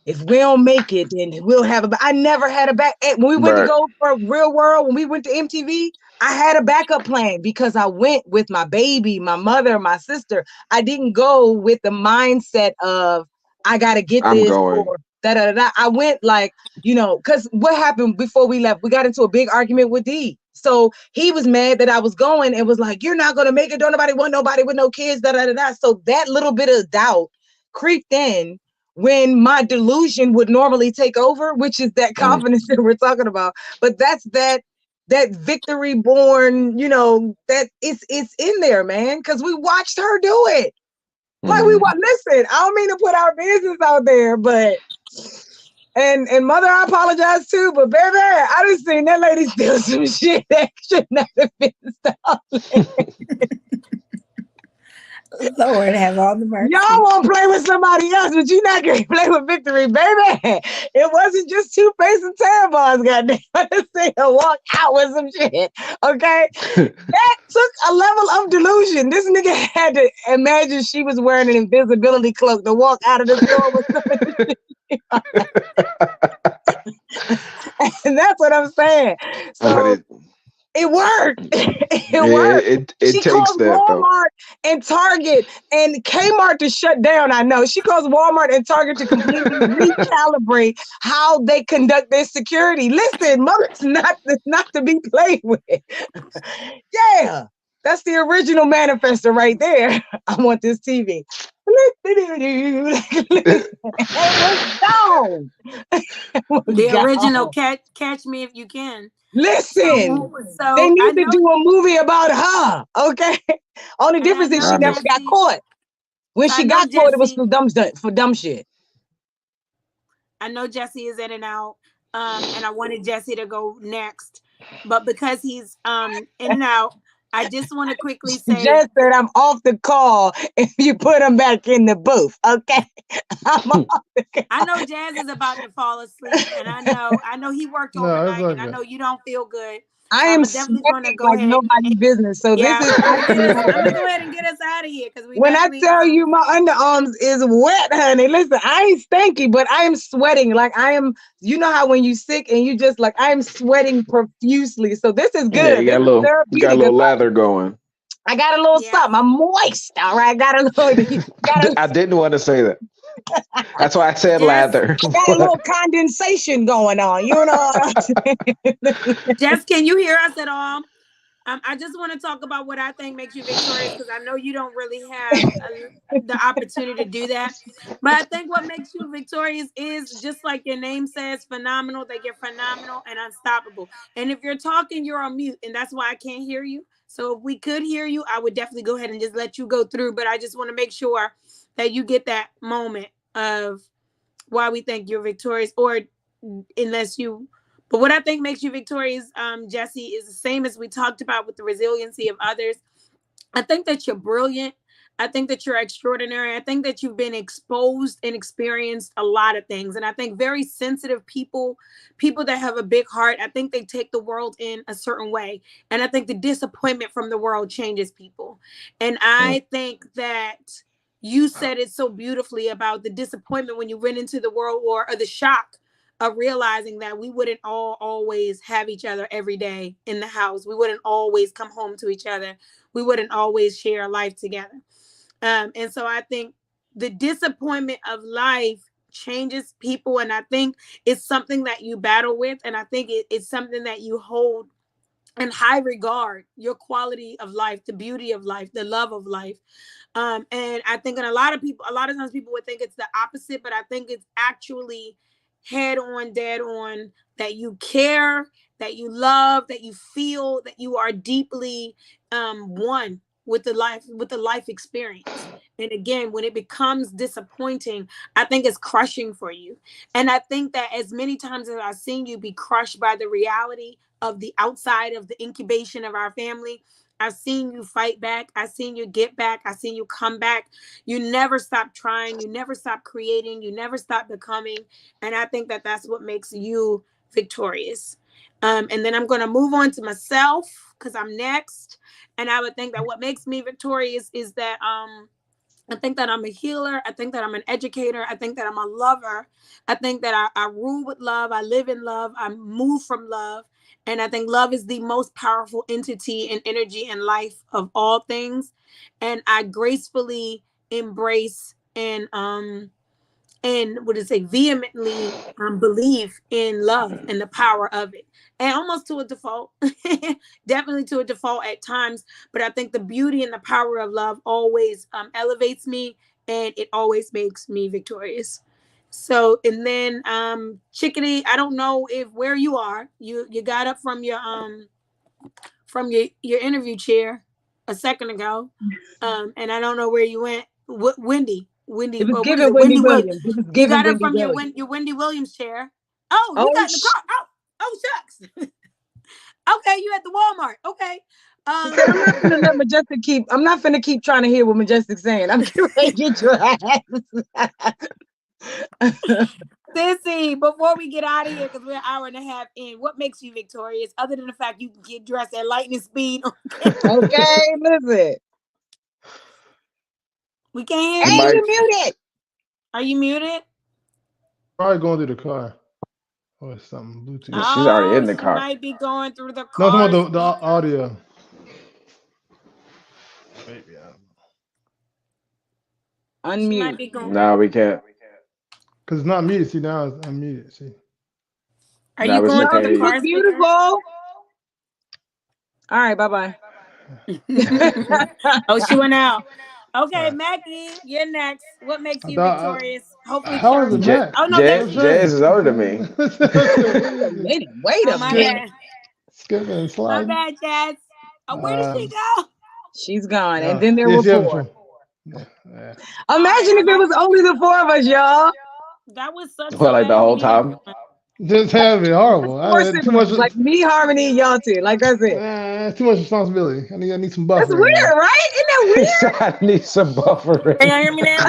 if we don't make it, then we'll have I never had a back. When we went to right. go for Real World, when we went to MTV, I had a backup plan because I went with my baby, my mother, my sister. I didn't go with the mindset of I gotta get I'm this going. or da da da. I went like, because what happened before we left? We got into a big argument with D. So he was mad that I was going and was like, "You're not gonna make it. Don't nobody want nobody with no kids." Da da da da. So that little bit of doubt creeped in when my delusion would normally take over, which is that Mm, confidence that we're talking about. But that's that victory born, that it's in there, man, because we watched her do it. Like, mm. listen, I don't mean to put our business out there, but And mother, I apologize too, but baby, I just seen that lady steal some shit that should not have been stolen. Lord have all the Y'all mercy. won't play with somebody else, but you're not gonna play with Victory, baby. It wasn't just toothpaste and tampons, goddamn. This nigga walk out with some shit. Okay. That took a level of delusion. This nigga had to imagine she was wearing an invisibility cloak to walk out of the store with some of this shit. And that's what I'm saying. But So it worked. It worked. it She takes caused that though. Walmart and Target and Kmart to shut down. I know she caused Walmart and Target to completely recalibrate how they conduct their security. Listen, mother's not to be played with. Yeah, that's the original manifesto right there. I want this TV. It was gone. It was The original gone. Catch Me If You Can. Listen, they So I need to know, do a movie about her. Okay. Only and I difference is know she I never know. got Jesse. caught. When So I she know got caught, it was Jesse. for dumb shit. I know Jesse is in and out. And I wanted Jesse to go next, but because he's in and out, I just want to quickly She say just said I'm off the call if you put him back in the booth. Okay. I'm off the I call. know Jazz is about to fall asleep, and I know he worked No, it's overnight, and I okay. know you don't feel good. I So am I'm definitely gonna sweating go like ahead and nobody's business. So this yeah, is I'm gonna get actually us. I'm gonna happening. go ahead and get us out of here because we When I definitely tell you my underarms is wet, honey, listen, I ain't stanky, but I am sweating. Like I am, you know how when you sick and you just like I am sweating profusely. So this is Yeah, good. This is you got a therapeutic. little lather going. I got a little yeah. something. I'm moist. All right. Got a little I didn't want to say that. That's why I said Jess, lather. I got a little condensation going on. You know what I'm saying? Jess, can you hear us at all? I just want to talk about what I think makes you victorious because I know you don't really have the opportunity to do that. But I think what makes you victorious is just like your name says, phenomenal, that you're phenomenal and unstoppable. And if you're talking, you're on mute, and that's why I can't hear you. So if we could hear you, I would definitely go ahead and just let you go through. But I just want to make sure that you get that moment of why we think you're victorious, or unless you. But what I think makes you victorious, Jesse, is the same as we talked about with the resiliency of others. I think that you're brilliant. I think that you're extraordinary. I think that you've been exposed and experienced a lot of things. And I think very sensitive people, people that have a big heart, I think they take the world in a certain way. And I think the disappointment from the world changes people. And Mm. I think that you said it so beautifully about the disappointment when you went into the world war, or the shock of realizing that we wouldn't all always have each other every day in the house. We wouldn't always come home to each other. We wouldn't always share life together. And so I think the disappointment of life changes people. And I think it's something that you battle with. And I think it's something that you hold in high regard, your quality of life, the beauty of life, the love of life. And I think, and a lot of times people would think it's the opposite, but I think it's actually head on, dead on, that you care, that you love, that you feel, that you are deeply one with the life experience. And again, when it becomes disappointing, I think it's crushing for you. And I think that as many times as I've seen you be crushed by the reality of the outside of the incubation of our family, I've seen you fight back. I've seen you get back. I've seen you come back. You never stop trying. You never stop creating. You never stop becoming. And I think that that's what makes you victorious. And then I'm going to move on to myself because I'm next. And I would think that what makes me victorious is that I think that I'm a healer. I think that I'm an educator. I think that I'm a lover. I think that I rule with love. I live in love. I move from love. And I think love is the most powerful entity and energy in life of all things. And I gracefully embrace and what is it, vehemently believe in love and the power of it, and almost to a default. Definitely to a default at times, but I think the beauty and the power of love always elevates me, and it always makes me victorious. So, and then Chickadee, I don't know if where you are, you got up from your interview chair a second ago, and I don't know where you went. Wendy, Wendy, It was what is given it? Wendy Wendy Will. Williams. It was You given got it Wendy from your Williams. Your Wendy Williams chair. Oh, you Oh, got in the car. Oh, shucks. Okay, you at the Walmart. Okay. okay, I'm not gonna let Majestic keep. I'm not gonna keep trying to hear what Majestic's saying. I'm getting ready to get your ass. Sissy, before we get out of here, because we're an hour and a half in, what makes you victorious other than the fact you can get dressed at lightning speed? Okay, listen. We can't hear Your Hey, you. you mic. muted. Are you muted? Probably going through the car or something. Yeah, Bluetooth. she's already Oh, in the she car. might be going through the No, I'm talking car about the speaker. audio. Maybe I don't know. She might Unmute. be going. No, we can't. Cause it's not muted. See now it's unmuted. See. Are No, you we No, going still through can't the hear you you. look car speaker? beautiful. All right, bye bye. Oh, she went out. Okay, All right. Mackie, you're next. What makes I you thought. victorious? Hopefully, How is Cheryl's it back. J Mac? Oh no, there J she What's is. Jazz is older than right? me. Wait a minute. Wait Oh a my Skip, minute. bad. skip and My sliding. bad, Jazz. Where did she Um, go? She's gone, and yeah, then there yeah, were she having four. trouble. Yeah, yeah. All right. Imagine if it was only the four of us, y'all. That would suck Well, so like the bad. We whole need a new time. one. Just having horrible. I Four had too much. siblings, like me, Harmony, and y'all two. Like that's it. Too much responsibility. I need some That's buffering weird, there. right? He said I need some Can y'all buffering. hear me now?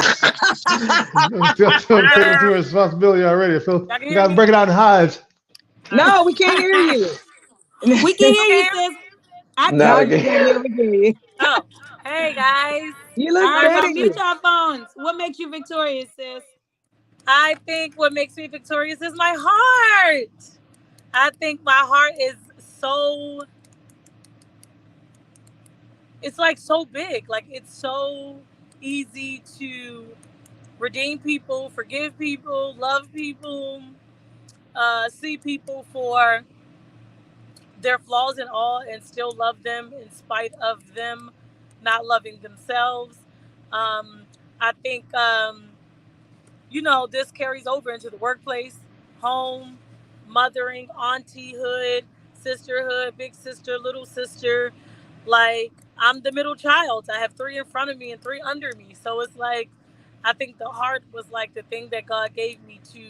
I'm taking too much responsibility already. I feel Y'all can I hear got to me? break it out in hives. All right. No, we can't hear you. We can hear you, sis. I Now No, can. we you can. can't. Yeah, we can hear you. Oh, hey guys. You All look right, Um, well, mute pretty. your phones. What makes you victorious, sis? I think what makes me victorious is my heart. I think my heart is so, it's like so big. Like it's so easy to redeem people, forgive people, love people, see people for their flaws and all, and still love them in spite of them not loving themselves. Um, I think this carries over into the workplace, home, mothering, auntie-hood, sisterhood, big sister, little sister. Like, I'm the middle child. I have three in front of me and three under me. So it's like, I think the heart was like the thing that God gave me to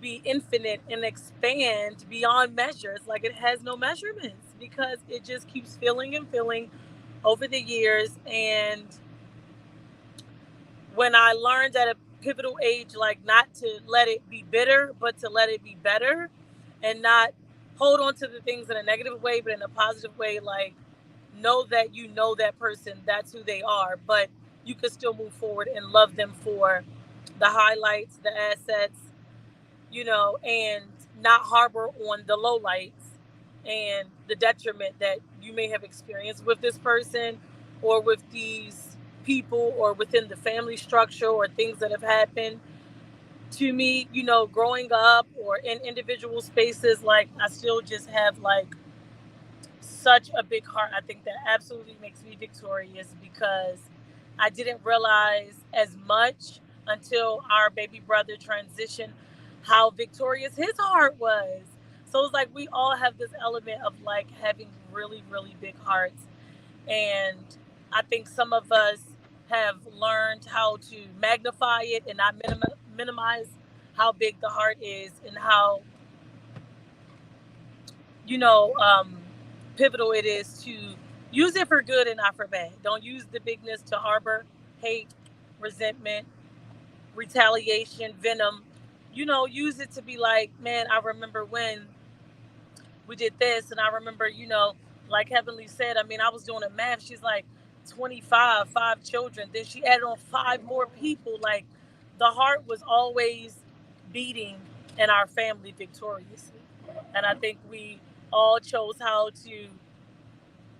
be infinite and expand beyond measures. Like, it has no measurements because it just keeps filling and filling over the years. And when I learned at a pivotal age, like not to let it be bitter, but to let it be better and not hold on to the things in a negative way, but in a positive way, like know that you know that person, that's who they are, but you can still move forward and love them for the highlights, the assets, and not harbor on the lowlights and the detriment that you may have experienced with this person or with these people or within the family structure or things that have happened to me, growing up or in individual spaces. Like, I still just have like such a big heart. I think that absolutely makes me victorious because I didn't realize as much until our baby brother transitioned how victorious his heart was. So it's like we all have this element of like having really, really big hearts. And I think some of us have learned how to magnify it and not minimize how big the heart is and how you know, um, pivotal it is to use it for good and not for bad. Don't use the bigness to harbor hate, resentment, retaliation, venom. Use it to be like, man, I remember when we did this, and I remember, like Heavenly said, I mean, I was doing a math. She's like 25, 5 children. Then she added on 5 more people. Like, the heart was always beating in our family victoriously. And I think we all chose how to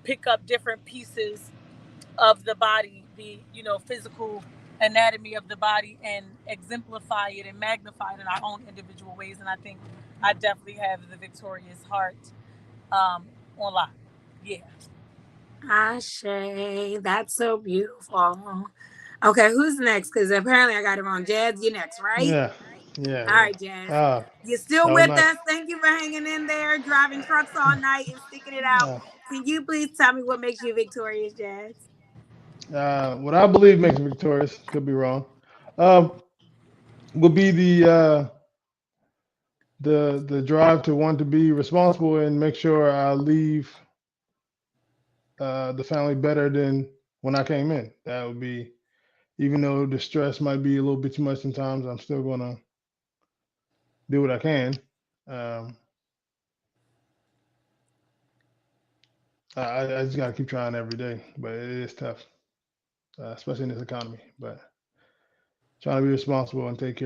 pick up different pieces of the body, the physical anatomy of the body, and exemplify it and magnify it in our own individual ways. And I think I definitely have the victorious heart on lock. Yeah. Ashe, that's so beautiful. Okay, who's next? Because apparently I got it wrong. Jazz, you next, right? Yeah, yeah, All yeah. right, Jazz. Ah, You're still that was with nice. us. Thank you for hanging in there, driving trucks all night and sticking it out. Uh, Can you please tell me what makes you victorious, Jazz? what I believe makes me victorious, could be wrong. Um, would be the drive to want to be responsible and make sure I leave the family better than when I came in. That would be, even though the stress might be a little bit too much sometimes, I'm still gonna do what I can. Um, I just gotta keep trying every day, but it is tough, especially in this economy. But trying to be responsible and take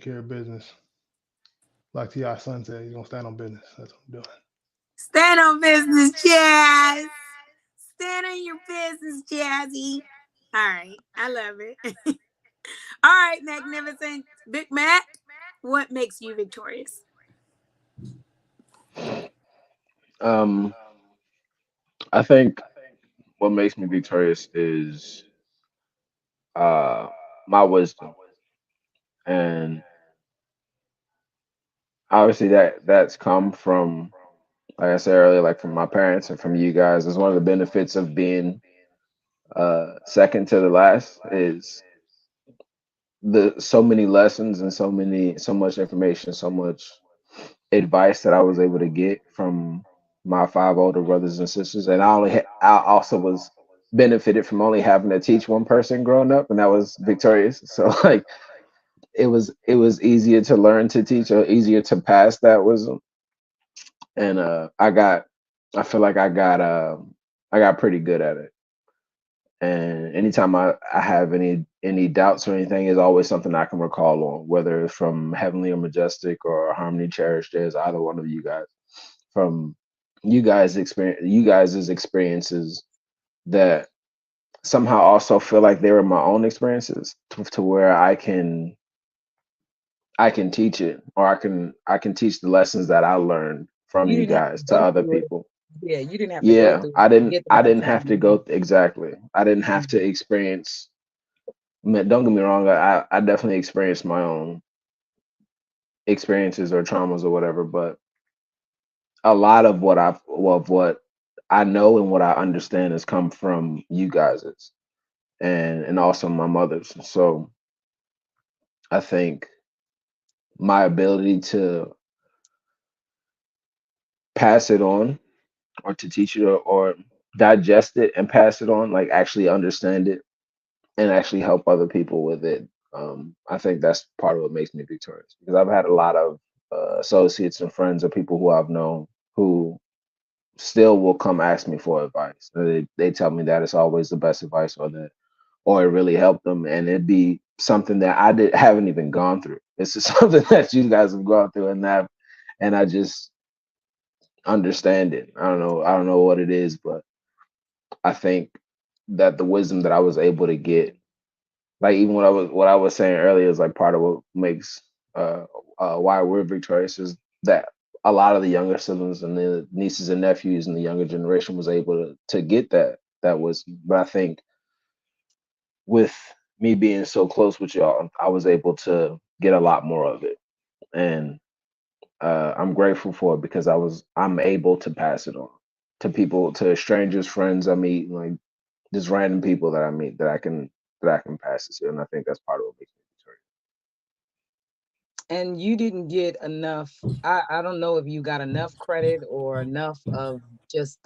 care of business. Like T.I. Son said, he's gonna stand on business. That's what I'm doing. Stand on business, Jazz. Stand on your business, Jazzy. All right. I love it. All right, magnificent Big Mac. What makes you victorious? Um, I think what makes me victorious is uh my wisdom, and obviously that's come from, like I said earlier, like from my parents and from you guys. It's one of the benefits of being second to the last is the so many lessons and so much information, so much advice that I was able to get from my five older brothers and sisters, and I also was benefited from only having to teach one person growing up, and that was Victorious. So like it was easier to learn to teach or easier to pass that wisdom, and I feel like I got pretty good at it. And anytime I have any doubts or anything, is always something I can recall on, whether it's from Heavenly or Majestic or Harmony Cherished, as either one of you guys, from you guys' experiences that somehow also feel like they were my own experiences to where I can teach it, or I can teach the lessons that I learned from You you didn't have to guys to go other through it. people. Yeah, you didn't have to go Yeah, through it to get the I didn't lesson have to you need. go exactly. I didn't have to experience. Don't get me wrong. I definitely experienced my own experiences or traumas or whatever, but a lot of what I know and what I understand has come from you guys's and also my mother's. So I think my ability to pass it on or to teach it or digest it and pass it on, like actually understand it and actually help other people with it. I think that's part of what makes me victorious because I've had a lot of associates and friends or people who I've known who still will come ask me for advice. They tell me that it's always the best advice or it really helped them, and it'd be something that haven't even gone through. It's just something that you guys have gone through and I just understand it. I don't know what it is, but I think that the wisdom that I was able to get, like even what I was saying earlier, is like part of what makes uh, why we're victorious is that a lot of the younger siblings and the nieces and nephews and the younger generation was able to get that wisdom. But I think with me being so close with y'all, I was able to get a lot more of it, and I'm grateful for it because I'm able to pass it on to people, to strangers, friends I meet, like just random people that I meet that I can pass it to, and I think that's part of what makes me And you didn't get enough. I don't know if you got enough credit or enough of just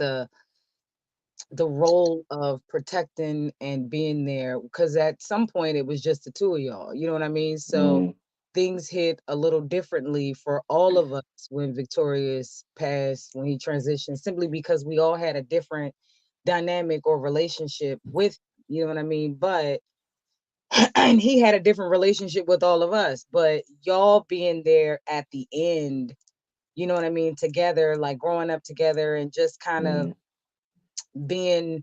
the role of protecting and being there, because at some point it was just the two of y'all, you know what I mean? So victorious. things hit a little differently for all of us when Victorious passed, when he transitioned, simply because we all had a different dynamic or relationship with, you know what I mean? But and he had a different relationship with all of us, but y'all being there at the end, you know what I mean, together, like growing up together and just kind of Mm, being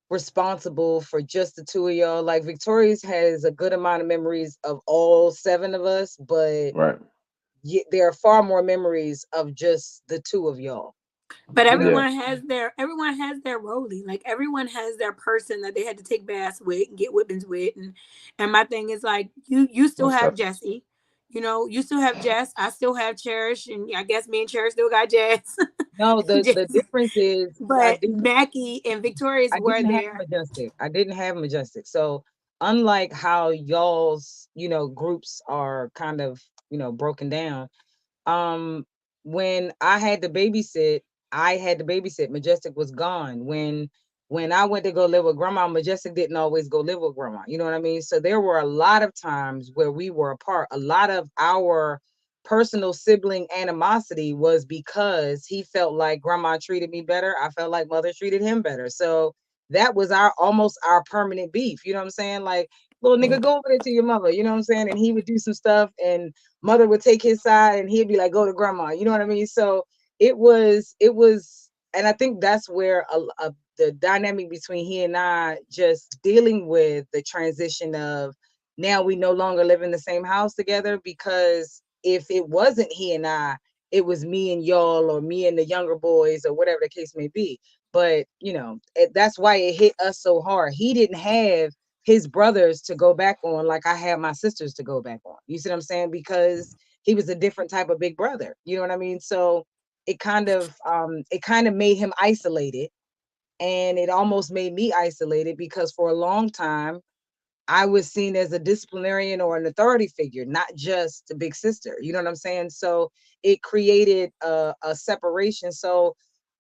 responsible for just the two of y'all. Like Victorious has a good amount of memories of all seven of us, but right. there are far more memories of just the two of y'all. But You know, Yeah. everyone has their rollie. Like everyone has their person that they had to take baths with and get whippings with. And my thing is like you still Most have definitely. Jesse. You know, you still have Jess. I still have Cherish, and I guess me and Cherish still got Jess. no, the Jess. difference is But Mackie and Victorious I were didn't have there. Majestic. I didn't have Majestic. So unlike how y'all's, groups are kind of, broken down, um when I had to babysit. Majestic was gone. When I went to go live with grandma, Majestic didn't always go live with grandma. You know what I mean? So there were a lot of times where we were apart. A lot of our personal sibling animosity was because he felt like grandma treated me better. I felt like mother treated him better. So that was our almost our permanent beef. You know what I'm saying? Like, little nigga, go over there to your mother. You know what I'm saying? And he would do some stuff, and mother would take his side, and he'd be like, go to grandma. You know what I mean? So it was, and I think that's where the dynamic between he and I, just dealing with the transition of, now we no longer live in the same house together, because if it wasn't he and I, it was me and y'all, or me and the younger boys, or whatever the case may be. But that's why it hit us so hard. He didn't have his brothers to go back on like I had my sisters to go back on. You see what I'm saying? Because he was a different type of big brother. You know what I mean? So it kind of made him isolated, and it almost made me isolated, because for a long time I was seen as a disciplinarian or an authority figure, not just a big sister. You know what I'm saying? So it created a separation. So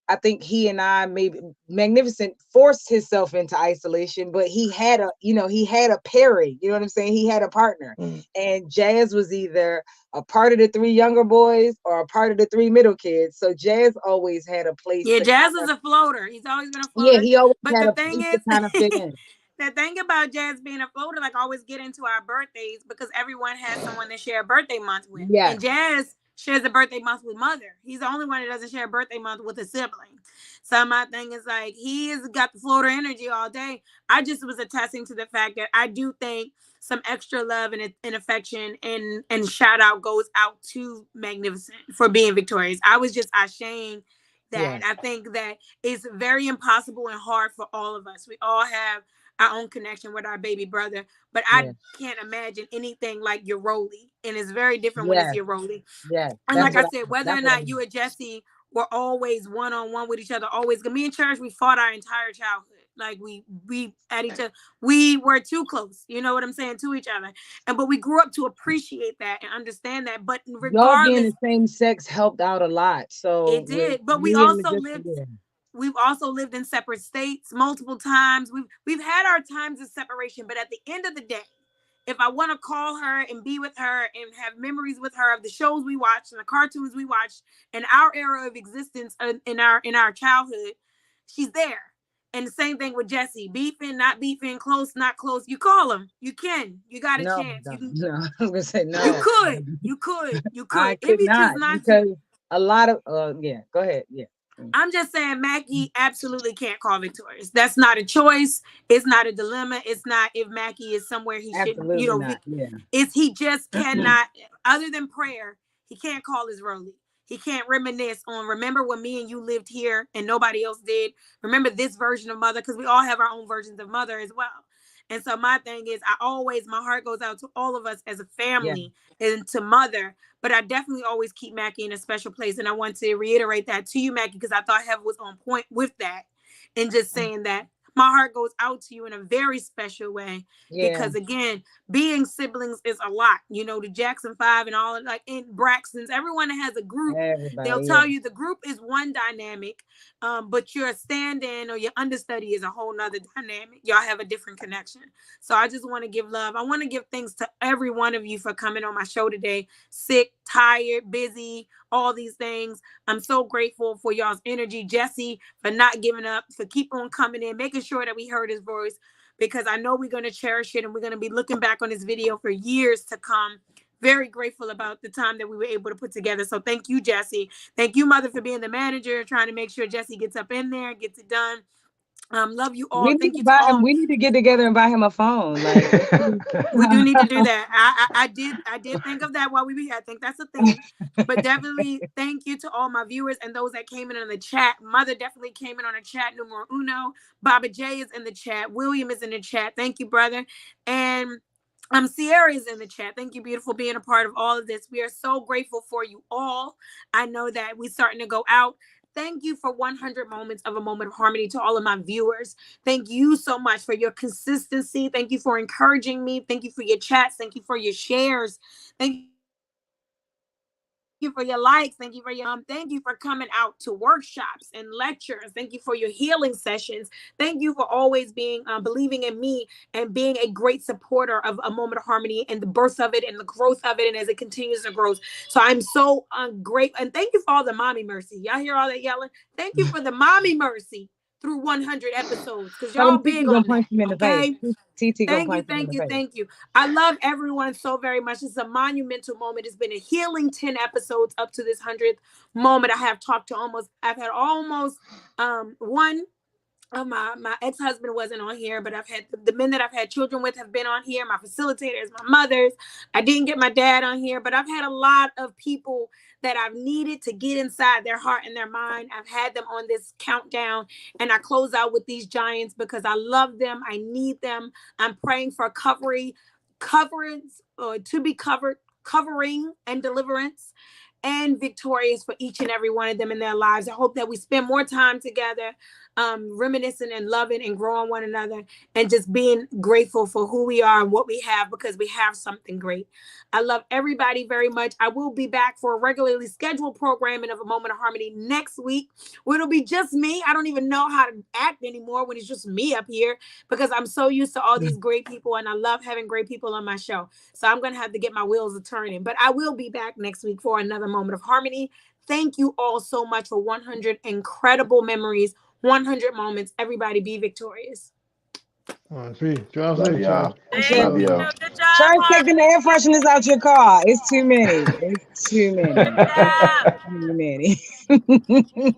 I think he and I, maybe Magnificent, forced himself into isolation, but he had a pairing. You know what I'm saying? He had a partner, and Jazz was either a part of the three younger boys or a part of the three middle kids. So Jazz always had a place Yeah, to Jazz kind is of, a floater. He's always been a yeah, floater. he always But had the a thing place to is, kind of fit in. the thing about Jazz being a floater, like, I always get into our birthdays because everyone has someone to share a birthday month with. And Yes, Jazz shares a birthday month with mother. He's the only one that doesn't share a birthday month with a sibling. So my thing is, like, he has got the floater energy all day. I just was attesting to the fact that I do think some extra love and affection and shout out goes out to Magnificent for being victorious. I was just ashamed that yes, I think that it's very impossible and hard for all of us. We all have our own connection with our baby brother, but I yes, can't imagine anything like your Rolly, and it's very different when it's yes, your Rolly. yes. And That's like I what said, I. whether That's or what I not mean. you or Jesse were always one on one with each other, always. Me and Cherish, we fought our entire childhood. Like, we at each other, we were too close. You know what I'm saying, to each other, and but we grew up to appreciate that and understand that. But Y'all being regardless, the same sex helped out a lot. So it with did. But we me and also Majestic, lived yeah. we've also lived in separate states multiple times. We've had our times of separation, but at the end of the day, if I want to call her and be with her and have memories with her of the shows we watched and the cartoons we watched and our era of existence in our childhood, she's there. And the same thing with Jesse. Beefing, not beefing, close, not close. You call him. You can. You got a No, chance. no, You can. no. I was gonna say You no. could. You could. You I could. If could you choose not, not to. because a lot of yeah, go ahead. Yeah. I'm just saying Mackie absolutely can't call victorious. That's not a choice. It's not a dilemma. It's not if Mackie is somewhere he shouldn't, Absolutely not. Yeah. it's he just cannot, other than prayer, he can't call his Rolly. He can't reminisce on, remember when me and you lived here and nobody else did. Remember this version of mother, because we all have our own versions of mother as well. And so my thing is, my heart goes out to all of us as a Yeah. family and to mother, but I definitely always keep Mackie in a special place. And I want to reiterate that to you, Mackie, because I thought Heather was on point with that. And just saying that my heart goes out to you in a very special way. Yeah. Because again, being siblings is a lot. The Jackson Five and all, like in Braxton's, everyone that has a group, they'll Everybody. Yeah. tell you the group is one dynamic, but your stand-in or your understudy is a whole nother dynamic. Y'all have a different connection. So I just want to give love. I want to give thanks to every one of you for coming on my show today. Sick, tired, busy, all these things. I'm so grateful for y'all's energy. Jesse, for not giving up, for keep on coming in, making sure that we heard his voice, because I know we're going to cherish it and we're going to be looking back on this video for years to come. Very grateful about the time that we were able to put together. So thank you, Jesse. Thank you, Mother, for being the manager, trying to make sure Jesse gets up in there, gets it done. Love you all. We need Thank to you to buy him. all. We need to get together and buy him a phone. Like, We do need to do that. I did think of that while we were here. I think that's a thing. But definitely thank you to all my viewers and those that came in on the chat. Mother definitely came in on the chat. Numero uno. Baba J is in the chat. William is in the chat. Thank you, brother. And Sierra is in the chat. Thank you, beautiful, being a part of all of this. We are so grateful for you all. I know that we're starting to go out. thank you for 100 moments of a moment of harmony. To all of my viewers, thank you so much for your consistency. Thank you for encouraging me. Thank you for your chats. Thank you for your shares. Thank you for your likes. Thank you for your thank you for coming out to workshops and lectures. Thank you for your healing sessions. Thank you for always being believing in me and being a great supporter of a moment of harmony and the birth of it and the growth of it and as it continues to grow. So I'm so great. And thank you for all the mommy mercy. Y'all hear all that yelling? Thank you for the mommy mercy through 100 episodes because Tell y'all them big TT gonna on punch that. him in the face. Okay. TT gonna Thank you, punch him in thank the you, face. thank you. I love everyone so very much. It's a monumental moment. It's been a healing 10 episodes up to this 100th moment. I've had almost one. My ex-husband wasn't on here, but I've had the men that I've had children with have been on here. My facilitators, my mothers. I didn't get my dad on here, but I've had a lot of people that I've needed to get inside their heart and their mind. I've had them on this countdown, and I close out with these giants because I love them. I need them. I'm praying for coverage, or to be covered, covering and deliverance and victorious for each and every one of them in their lives. I hope that we spend more time together, reminiscing and loving and growing one another and just being grateful for who we are and what we have because we have something great. I love everybody very much. I will be back for a regularly scheduled programming of A Moment of Harmony next week, where it'll be just me. I don't even know how to act anymore when it's just me up here because I'm so used to all these great people and I love having great people on my show. So I'm going to have to get my wheels a turning, but I will be back next week for another Moment of Harmony. Thank you all so much for 100 incredible memories, 100 moments. Everybody be victorious. All right, P. Drive Love safe, y'all. child. Thank Love you. y'all. Good job, Try taking the Harmony. air fresheners out your car. It's too many. It's too Good many. job. Too many.